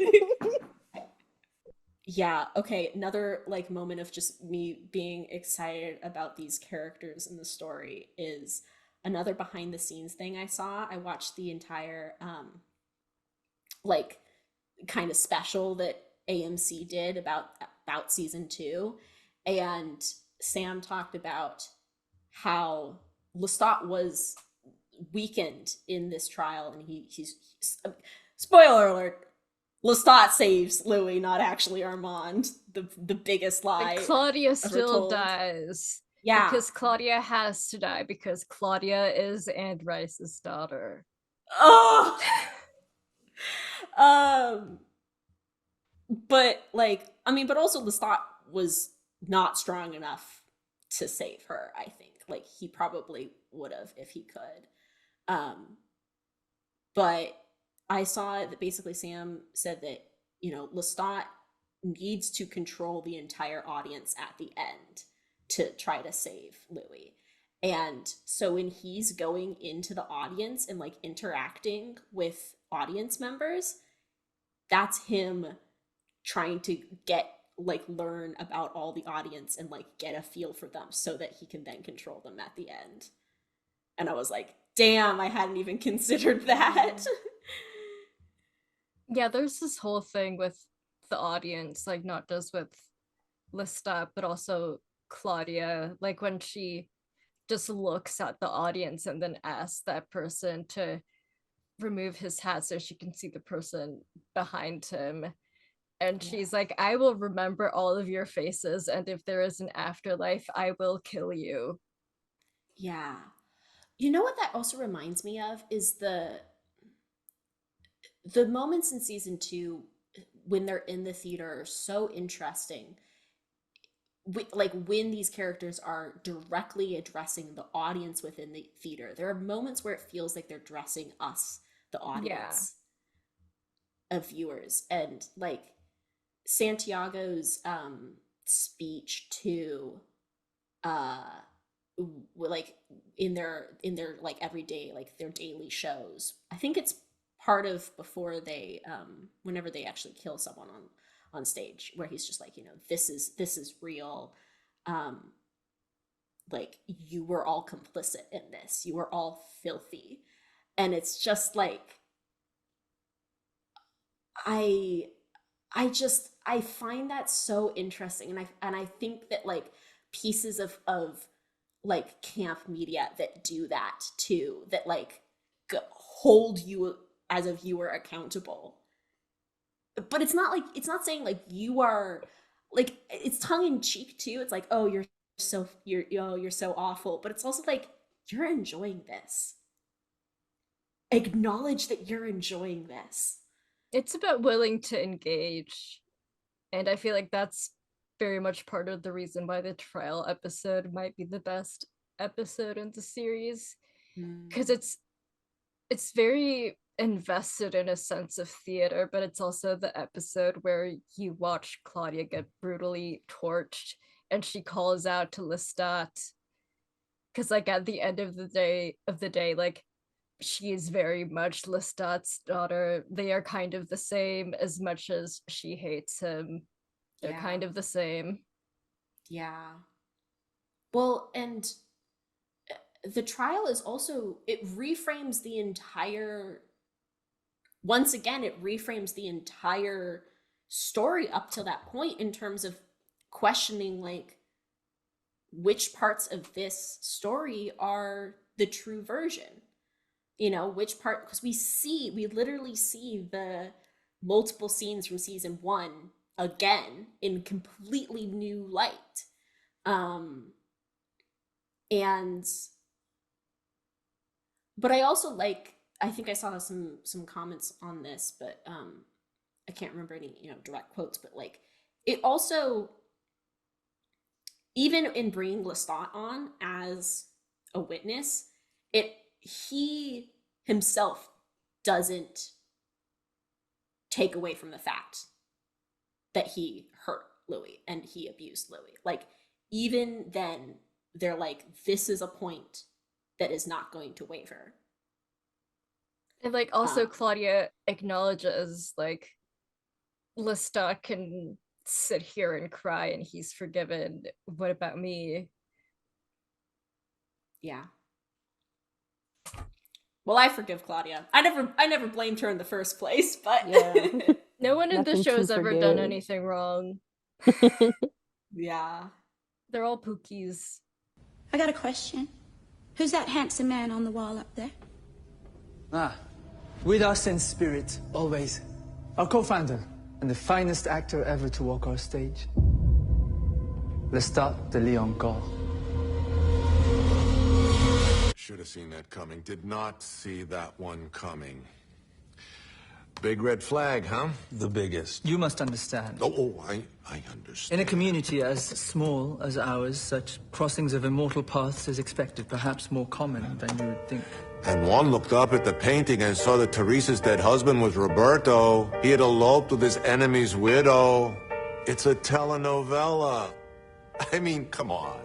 Yeah, okay, another like moment of just me being excited about these characters in the story is another behind the scenes thing I saw. I watched the entire like kind of special that AMC did about season 2, and Sam talked about how Lestat was weakened in this trial, and he's spoiler alert, Lestat saves Louis, not actually Armand. The biggest lie. And Claudia ever still told. dies. Yeah. Because Claudia has to die because Claudia is Anne Rice's daughter. Oh. But like, I mean, but also Lestat was not strong enough to save her, I think. Like he probably would have if he could. But I saw that basically Sam said that, you know, Lestat needs to control the entire audience at the end to try to save Louis. And so when he's going into the audience and like interacting with audience members, that's him trying to get like learn about all the audience and like get a feel for them so that he can then control them at the end. And I was like, damn, I hadn't even considered that. Yeah, there's this whole thing with the audience, like not just with Lestat, but also Claudia, like when she just looks at the audience and then asks that person to remove his hat so she can see the person behind him. And she's like, I will remember all of your faces, and if there is an afterlife, I will kill you. Yeah. You know what that also reminds me of is the moments in season 2 when they're in the theater are so interesting. Like when these characters are directly addressing the audience within the theater, there are moments where it feels like they're dressing us, the audience, of viewers. And like Santiago's speech to like in their like everyday, like their daily shows, I think it's part of before they whenever they actually kill someone on stage, where he's just like, you know, this is real, like you were all complicit in this, you were all filthy. And it's just like I I find that so interesting, and I think that like pieces of like camp media that do that too, that like hold you as a viewer accountable. But it's not saying like you are like, it's tongue in cheek too. It's like, oh, you're so awful, but it's also like you're enjoying this. Acknowledge that you're enjoying this. It's about willing to engage. And I feel like that's very much part of the reason why the trial episode might be the best episode in the series. Because it's very invested in a sense of theater, but it's also the episode where you watch Claudia get brutally torched and she calls out to Lestat. Because like at the end of the day, like she is very much Lestat's daughter. They are kind of the same as much as she hates him. They're kind of the same. Yeah. Well, and the trial is also, it reframes the entire, once again, it reframes the entire story up to that point in terms of questioning like which parts of this story are the true version. You know, which part, because we literally see the multiple scenes from season 1 again in completely new light. And but I also like, I think I saw some comments on this, but I can't remember any, you know, direct quotes, but like it also, even in bringing Lestat on as a witness, he himself doesn't take away from the fact that he hurt Louis and he abused Louis. Like, even then, they're like, this is a point that is not going to waver. And like also Claudia acknowledges like Lestat can sit here and cry and he's forgiven. What about me? Yeah. Well, I forgive Claudia. I never blamed her in the first place, but Yeah. No one in the Nothing show to has ever done forgive. anything wrong. Yeah. They're all pookies. I got a question. Who's that handsome man on the wall up there? Ah, with us in spirit, always. Our co-founder and the finest actor ever to walk our stage. Lestat de Liancourt. Should have seen that coming. Did not see that one coming. Big red flag, huh? The biggest. You must understand. I understand. In a community as small as ours, such crossings of immortal paths is expected, perhaps more common than you would think. And one looked up at the painting and saw that Teresa's dead husband was Roberto. He had eloped with his enemy's widow. It's a telenovela. I mean, come on.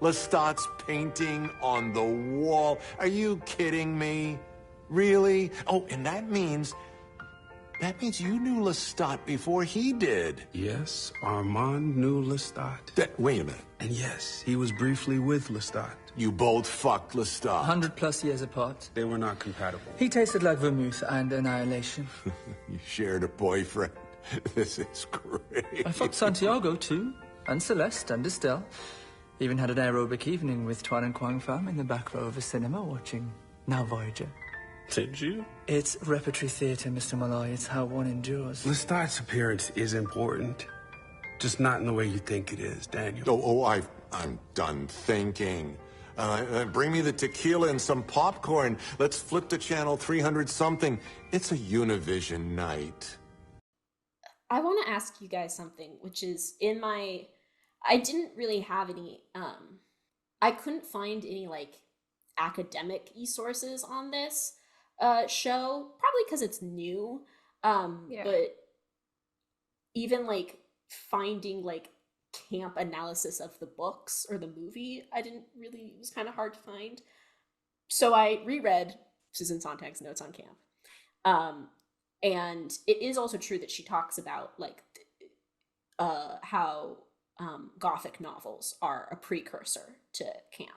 Lestat's painting on the wall. Are you kidding me? Really? Oh, and that means you knew Lestat before he did. Yes, Armand knew Lestat. Wait a minute. And yes, he was briefly with Lestat. You both fucked Lestat. 100+ years apart. They were not compatible. He tasted like vermouth and annihilation. You shared a boyfriend. This is great. I fucked Santiago too, and Celeste and Estelle. Even had an aerobic evening with Tuan and Quang Pham in the back row of a cinema watching Now Voyager. Did you? It's repertory theatre, Mr. Malloy. It's how one endures. Lestat's appearance is important. Just not in the way you think it is, Daniel. I'm done thinking. Bring me the tequila and some popcorn. Let's flip to channel 300-something. It's a Univision night. I want to ask you guys something, which is I didn't really have any, I couldn't find any like academic sources on this show, probably because it's new. But even like finding like camp analysis of the books or the movie, it was kind of hard to find. So I reread Susan Sontag's notes on camp. And it is also true that she talks about like how Gothic novels are a precursor to camp.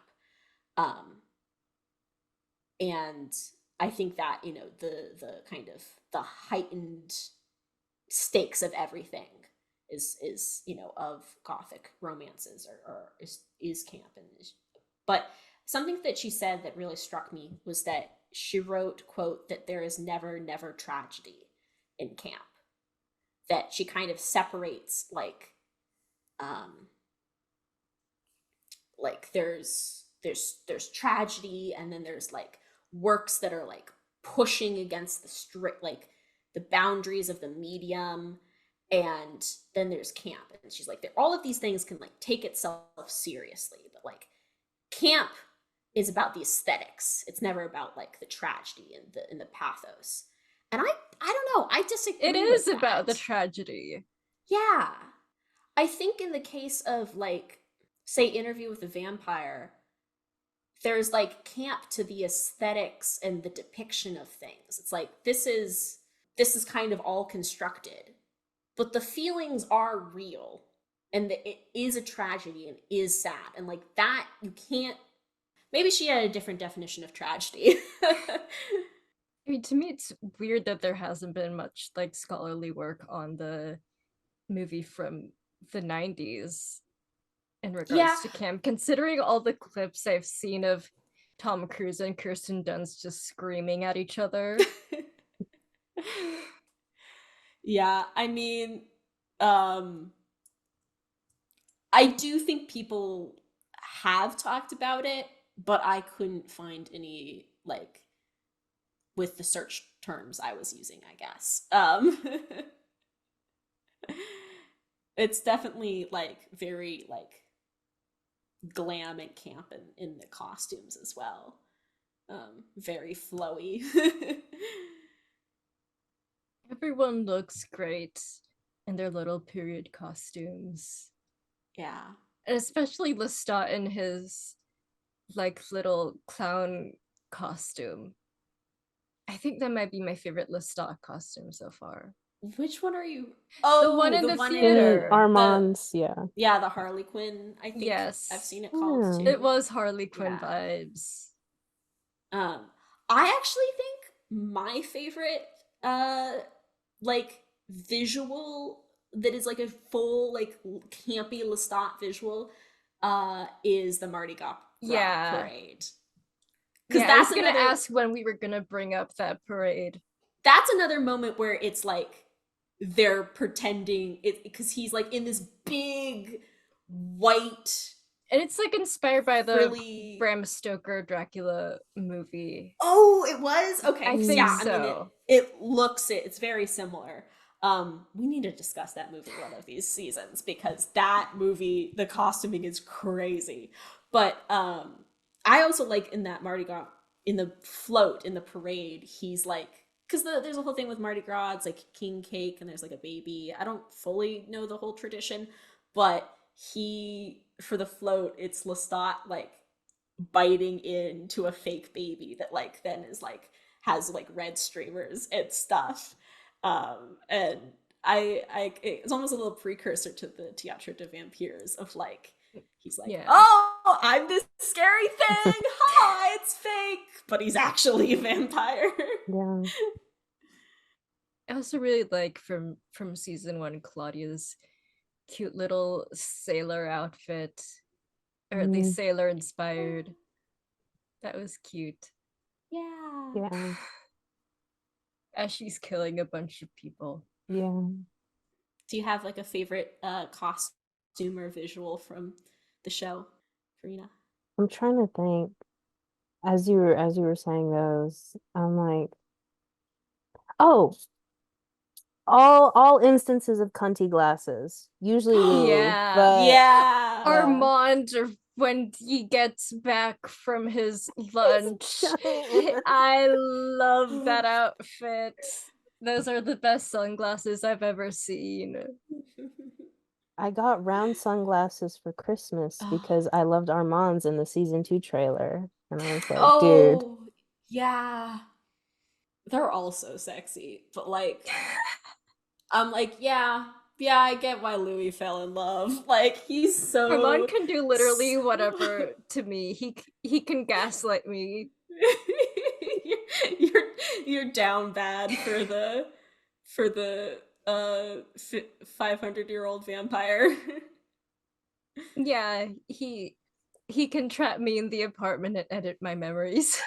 And I think that, you know, the kind of the heightened stakes of everything is of Gothic romances or is camp. But something that she said that really struck me was that she wrote, quote, that there is never tragedy in camp. That she kind of separates like there's tragedy, and then there's like works that are like pushing against the strict, like the boundaries of the medium, and then there's camp. And she's like, all of these things can like take itself seriously, but like camp is about the aesthetics. It's never about like the tragedy and the pathos. And I don't know, I disagree. It is with about the that. tragedy. Yeah. I think in the case of like, say, Interview with the Vampire, there's like camp to the aesthetics and the depiction of things. It's like this is kind of all constructed, but the feelings are real, and it is a tragedy and is sad, and like that you can't. Maybe she had a different definition of tragedy. I mean, to me, it's weird that there hasn't been much like scholarly work on the movie from the 90s in regards to camp, considering all the clips I've seen of Tom Cruise and Kirsten Dunst just screaming at each other. Yeah, I mean, I do think people have talked about it, but I couldn't find any like with the search terms I was using, I guess. It's definitely like very like glam and camp in the costumes as well. Very flowy. Everyone looks great in their little period costumes. Yeah. And especially Lestat in his like little clown costume. I think that might be my favorite Lestat costume so far. Which one are you? Oh, the one in the one theater. Armand's, yeah. Yeah, the Harley Quinn, I think. Yes. I've seen it called too. It was Harley Quinn vibes. I actually think my favorite like visual that is like a full like campy Lestat visual is the Mardi Gras parade. Because I was gonna ask when we were gonna bring up that parade. That's another moment where it's like they're pretending it because he's like in this big white, and it's like inspired by the Bram Stoker Dracula movie. Oh, it was? Okay. I think so. I mean, it's very similar. We need to discuss that movie one of these seasons because that movie, the costuming is crazy. But I also like in that Mardi Gras, in the float, in the parade, he's like, because there's a whole thing with Mardi Gras, it's like king cake and there's like a baby. I don't fully know the whole tradition, but for the float, it's Lestat like biting into a fake baby that like then is like has like red streamers and stuff. And it's almost a little precursor to the Théâtre des Vampires of like, he's like, oh, I'm this scary thing. Ha, it's fake, but he's actually a vampire. Yeah. I also really like from season 1 Claudia's cute little sailor outfit, or at least sailor inspired. That was cute. Yeah. As she's killing a bunch of people. Yeah. Do you have like a favorite costume or visual from the show, Karina? I'm trying to think. As you were saying those, I'm like, oh, all instances of cunty glasses. Usually Lou, but Armand, or when he gets back from his lunch. I love that outfit. Those are the best sunglasses I've ever seen. I got round sunglasses for Christmas because I loved Armand's in the season 2 trailer. And I was like, dude. Yeah. They're all so sexy. But like, I'm like, yeah, I get why Louis fell in love. Like, he's so... Armand can do literally whatever to me. He can gaslight me. You're down bad for the 500-year-old vampire. Yeah, he can trap me in the apartment and edit my memories.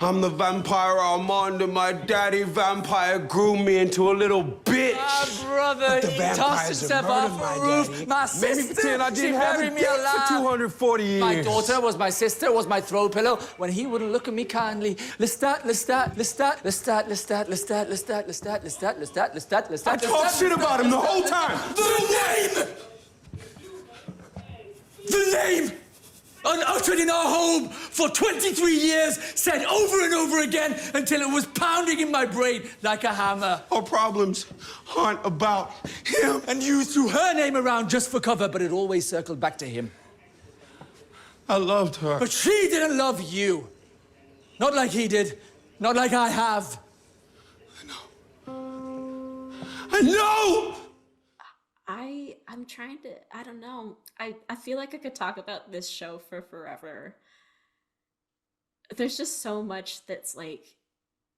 I'm the vampire Armand, and my daddy vampire grew me into a little bitch. My brother, The he vampires tossed have himself off murdered a my roof. daddy. My Made me sister, pretend I she didn't have a buried me dick alive. for 240 years. My daughter was my sister, was my throw pillow when he wouldn't look at me kindly. Lestat, Lestat, Lestat, Lestat, Lestat, Lestat, Lestat, Lestat, Lestat, Lestat, Lestat, Lestat. I talked shit about him the whole time. The name! Unuttered in our home for 23 years, said over and over again until it was pounding in my brain like a hammer. Our problems aren't about him. And you threw her name around just for cover, but it always circled back to him. I loved her. But she didn't love you. Not like he did. Not like I have. I know! I'm trying to, I don't know. I feel like I could talk about this show for forever. There's just so much that's like,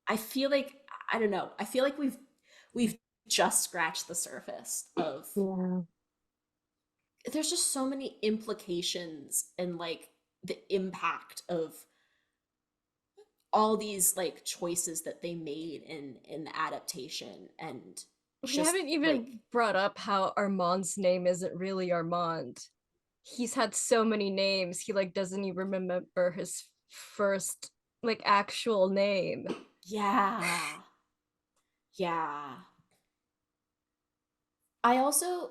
I feel like, I don't know. I feel like we've just scratched the surface of, there's just so many implications and like the impact of all these like choices that they made in the adaptation. And We just, haven't even like, brought up how Armand's name isn't really Armand. He's had so many names, he like doesn't even remember his first like actual name. Yeah. I also,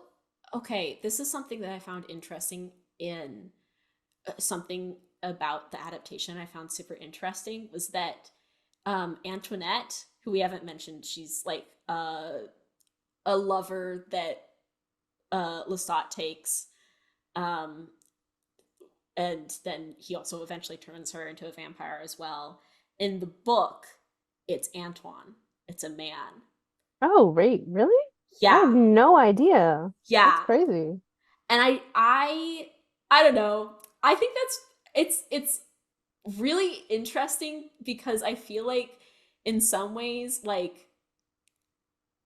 okay, this is something that I found interesting in something about the adaptation I found super interesting was that Antoinette, who we haven't mentioned, she's like a lover that Lestat takes, and then he also eventually turns her into a vampire as well. In the book, it's Antoine. It's a man. Oh, right, really? I Yeah. have no idea. Yeah. That's crazy. And I don't know. I think it's really interesting because I feel like in some ways, like,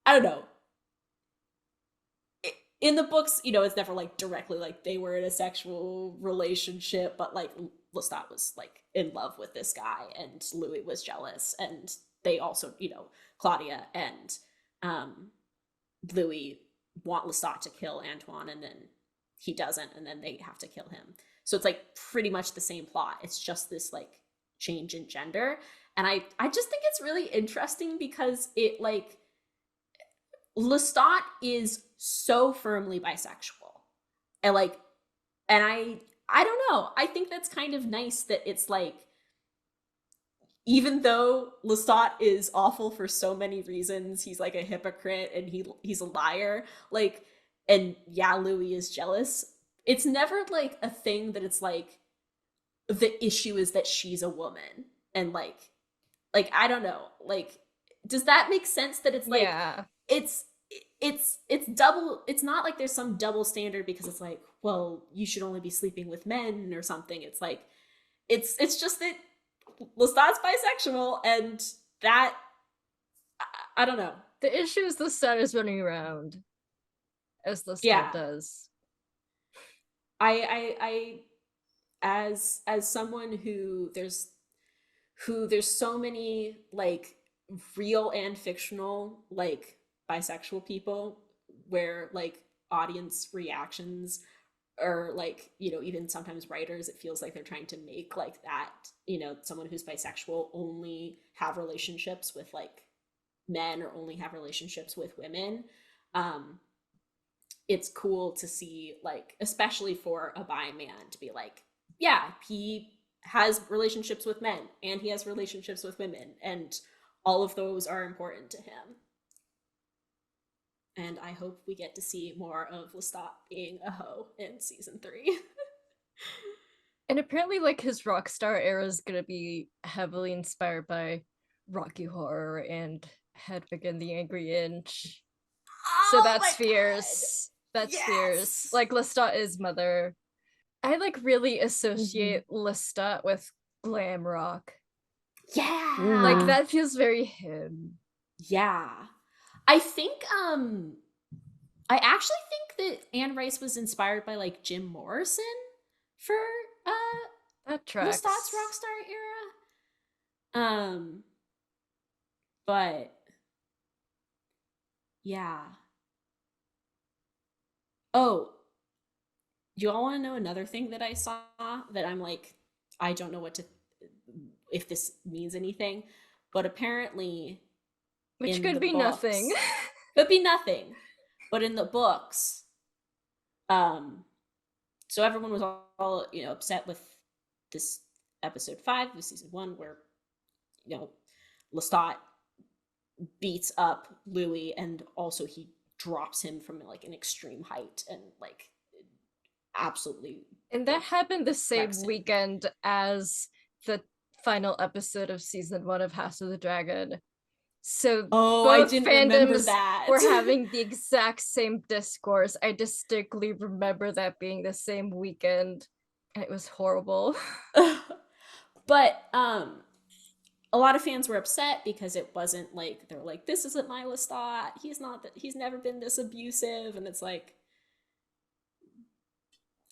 I don't know. In the books, you know, it's never like directly like they were in a sexual relationship, but like Lestat was like in love with this guy and Louis was jealous, and they also, you know, Claudia and Louis want Lestat to kill Antoine, and then he doesn't, and then they have to kill him. So it's like pretty much the same plot. It's just this like change in gender. And I just think it's really interesting because it like Lestat is so firmly bisexual. And like, and I don't know. I think that's kind of nice that it's like, even though Lestat is awful for so many reasons, he's like a hypocrite and he's a liar, like, and yeah, Louis is jealous. It's never like a thing that it's like the issue is that she's a woman and like I don't know, like, does that make sense? That it's like, Yeah. it's double. It's not like there's some double standard because it's like, well, you should only be sleeping with men or something. It's like, it's just that Lestat's bisexual, and that I don't know. The issue is Lestat is running around as Lestat does. I as someone who there's so many like real and fictional like bisexual people where like audience reactions or like, you know, even sometimes writers, it feels like they're trying to make like that, you know, someone who's bisexual only have relationships with like men or only have relationships with women. It's cool to see, like, especially for a bi man, to be like, yeah, he has relationships with men and he has relationships with women, and all of those are important to him. And I hope we get to see more of Lestat being a hoe in season 3. And apparently, like, his rock star era is gonna be heavily inspired by Rocky Horror and Hedwig and the Angry Inch. So that's fierce. That's fierce. Like, Lestat is mother. I like really associate Lestat with glam rock. Yeah. Like, that feels very him. Yeah. I think I actually think that Anne Rice was inspired by like Jim Morrison for That tracks. Lestat's Rockstar era. But yeah. Oh, do you all want to know another thing that I saw that I'm like, I don't know what to, if this means anything, but apparently, Which could be nothing. Could be nothing, but in the books, so everyone was all upset with this episode 5 of season 1, where Lestat beats up Louis, and also he drops him from like an extreme height and like absolutely. And that happened the same weekend as the final episode of season 1 of House of the Dragon. So I both didn't remember fandoms that. were having the exact same discourse. I distinctly remember that being the same weekend, and it was horrible. But a lot of fans were upset because it wasn't like, they're like, this isn't my Lestat. He's never been this abusive, and it's like,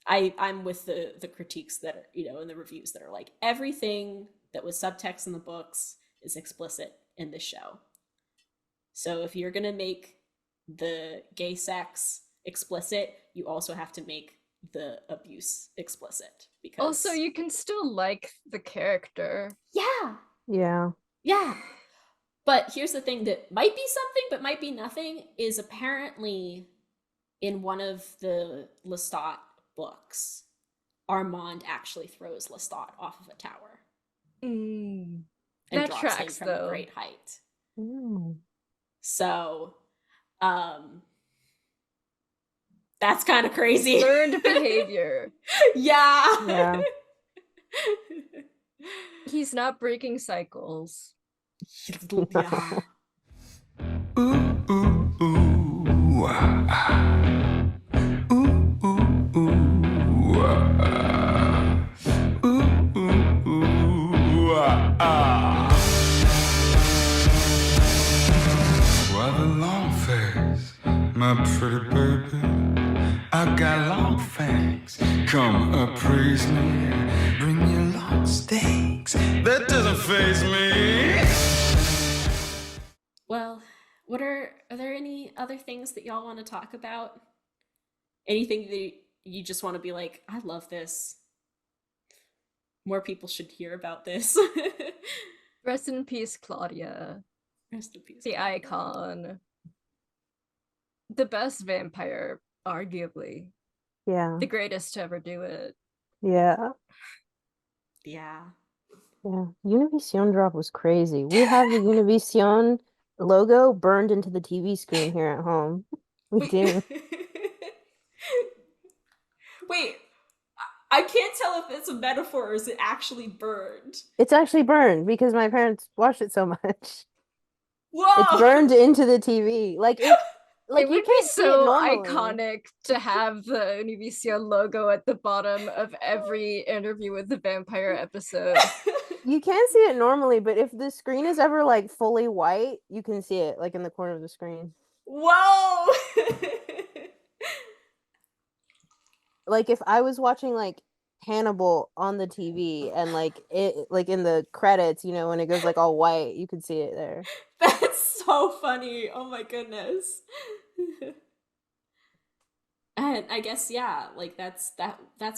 I'm with the critiques that are, in the reviews that are like, everything that was subtext in the books is explicit in this show. So if you're gonna make the gay sex explicit, you also have to make the abuse explicit, because Also, you can still like the character. Yeah. But here's the thing that might be something but might be nothing, is apparently in one of the Lestat books, Armand actually throws Lestat off of a tower. And That drops tracks, him from though. a great height. Mm. So that's kind of crazy. Learned behavior. Yeah. He's not breaking cycles. Yeah. Why the long face, my pretty baby? I got long fangs. Come appraise me. Bring your long stakes. That doesn't faze me. Well, are there any other things that y'all want to talk about? Anything that you just want to be like, I love this. More people should hear about this. Rest in peace, Claudia. Rest in peace. The icon. The best vampire, arguably. Yeah. The greatest to ever do it. Yeah. Yeah. Univision drop was crazy. We have the Univision logo burned into the TV screen here at home. We do. Wait, I can't tell if it's a metaphor or is it actually burned. It's actually burned because my parents watched it so much. Whoa! It's burned into the TV. Like it would you be can't see it so normally. iconic to have the Univision logo at the bottom of every Interview with the Vampire episode. You can't see it normally, but if the screen is ever like fully white, you can see it like in the corner of the screen. Whoa! Like if I was watching like Hannibal on the TV and like it like in the credits, when it goes like all white, you could see it there. That's so funny. Oh my goodness. And I guess like that's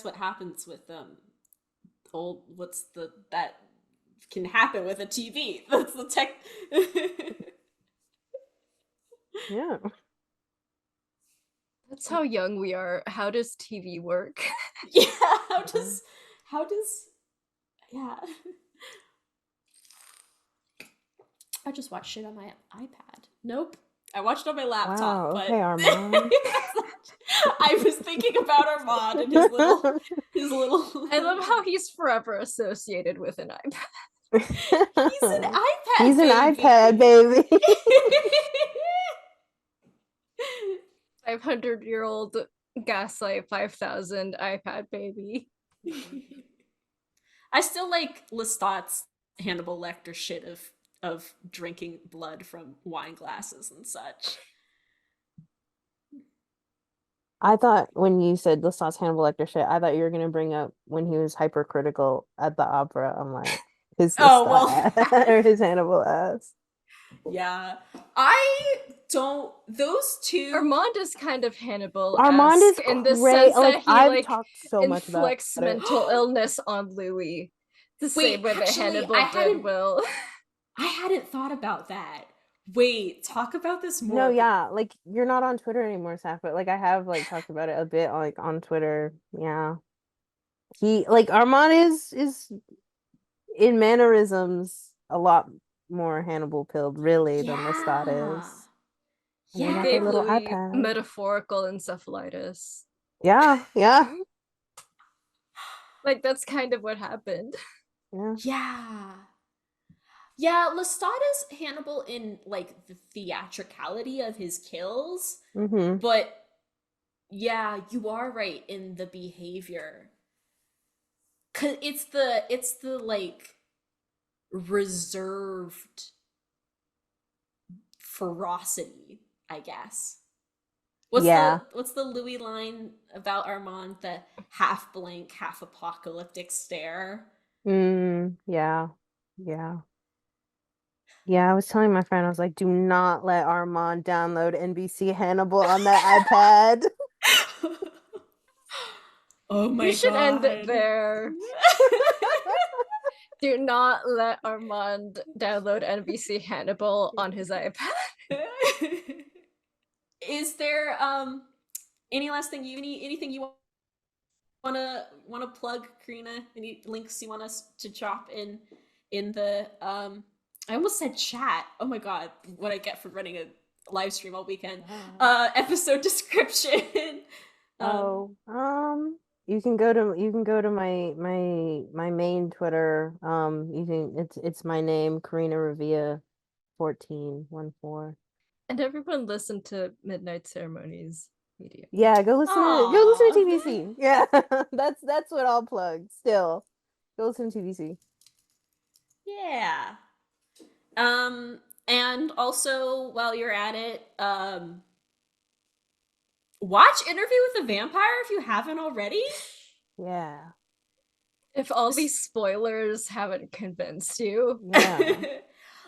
what happens with that can happen with a TV. That's the tech. Yeah. That's how young we are. How does TV work? Yeah, how does yeah. I just watched shit on my iPad. Nope. I watched it on my laptop, Wow, but okay, Armand. I was thinking about Armand and his little I love how he's forever associated with an iPad. He's an iPad He's baby. an iPad baby. 500-year-old Gaslight 5000 iPad baby. I still like Lestat's Hannibal Lecter shit of of drinking blood from wine glasses and such. I thought when you said Lestats Hannibal Lecter shit, I thought you were gonna bring up when he was hypercritical at the opera. I'm like, his Oh, Lestat well, or his Hannibal ass. yeah. I don't, those two. Armand is kind of Hannibal Armand is in the great. sense that he I've talked so much about inflicts it. mental illness on Louis. The same way that Hannibal did Will. I hadn't thought about that. Wait, talk about this more. No, yeah, like you're not on Twitter anymore, Saf, but like I have like talked about it a bit like on Twitter. Yeah. He like Armand is in mannerisms a lot more Hannibal pilled really than Lestat is. And they He got gave their little Louis iPad. metaphorical encephalitis. Yeah, yeah. Like that's kind of what happened. Yeah. Yeah, Lestat is Hannibal in like the theatricality of his kills, but yeah, you are right in the behavior. 'Cause it's the like reserved ferocity, I guess. What's the Louis line about Armand? The half blank, half apocalyptic stare. Yeah. Yeah, I was telling my friend, I was like, do not let Armand download NBC Hannibal on that iPad. Oh my god. You should end it there. Do not let Armand download NBC Hannibal on his iPad. Is there any last thing anything you wanna plug, Karina? Any links you want us to drop in the I almost said chat. Oh my god, what I get for running a live stream all weekend. Episode description. You can go to my main Twitter. It's my name, Karina Revilla 1414. And everyone listen to Midnight Ceremonies Media. Yeah, go listen to TVC. Yeah. that's what I'll plug still. Go listen to TVC. Yeah. And also while you're at it, watch Interview with the Vampire if you haven't already. Yeah. If all these spoilers haven't convinced you. Yeah.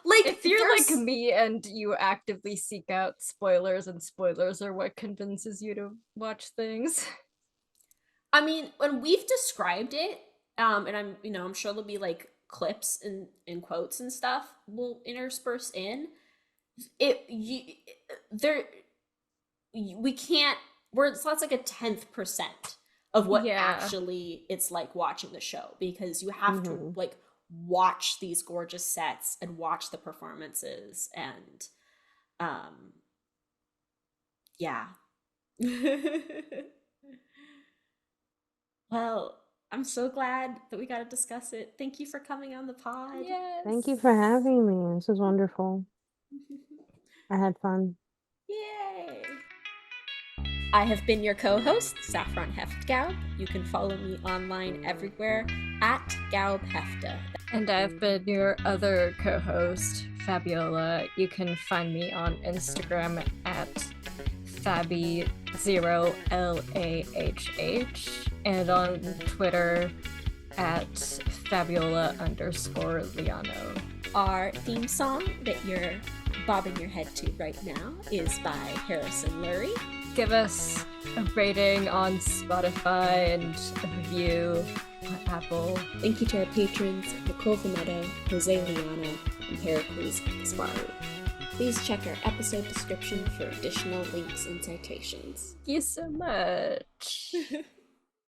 Like if you're like me and you actively seek out spoilers and spoilers are what convinces you to watch things. I mean, when we've described it, and I'm sure there'll be like clips and quotes and stuff we'll intersperse in. That's like a 10th% of what actually it's like watching the show, because you have to like watch these gorgeous sets and watch the performances and yeah. Well, I'm so glad that we got to discuss it. Thank you for coming on the pod. Yes. Thank you for having me. This was wonderful. I had fun. Yay! I have been your co-host, Saffron Hefta-Gaub. You can follow me online everywhere at Gaub Hefta. And I've been your other co-host, Fabiola. You can find me on Instagram at Fabi0LAHH and on Twitter at Fabiola_Liano. Our theme song that you're bobbing your head to right now is by Harrison Lurie. Give us a rating on Spotify and a review on Apple. Thank you to our patrons, Nicole Veneto, Jose Liano, and Pericles Gaspari. Please check our episode description for additional links and citations. Thank you so much.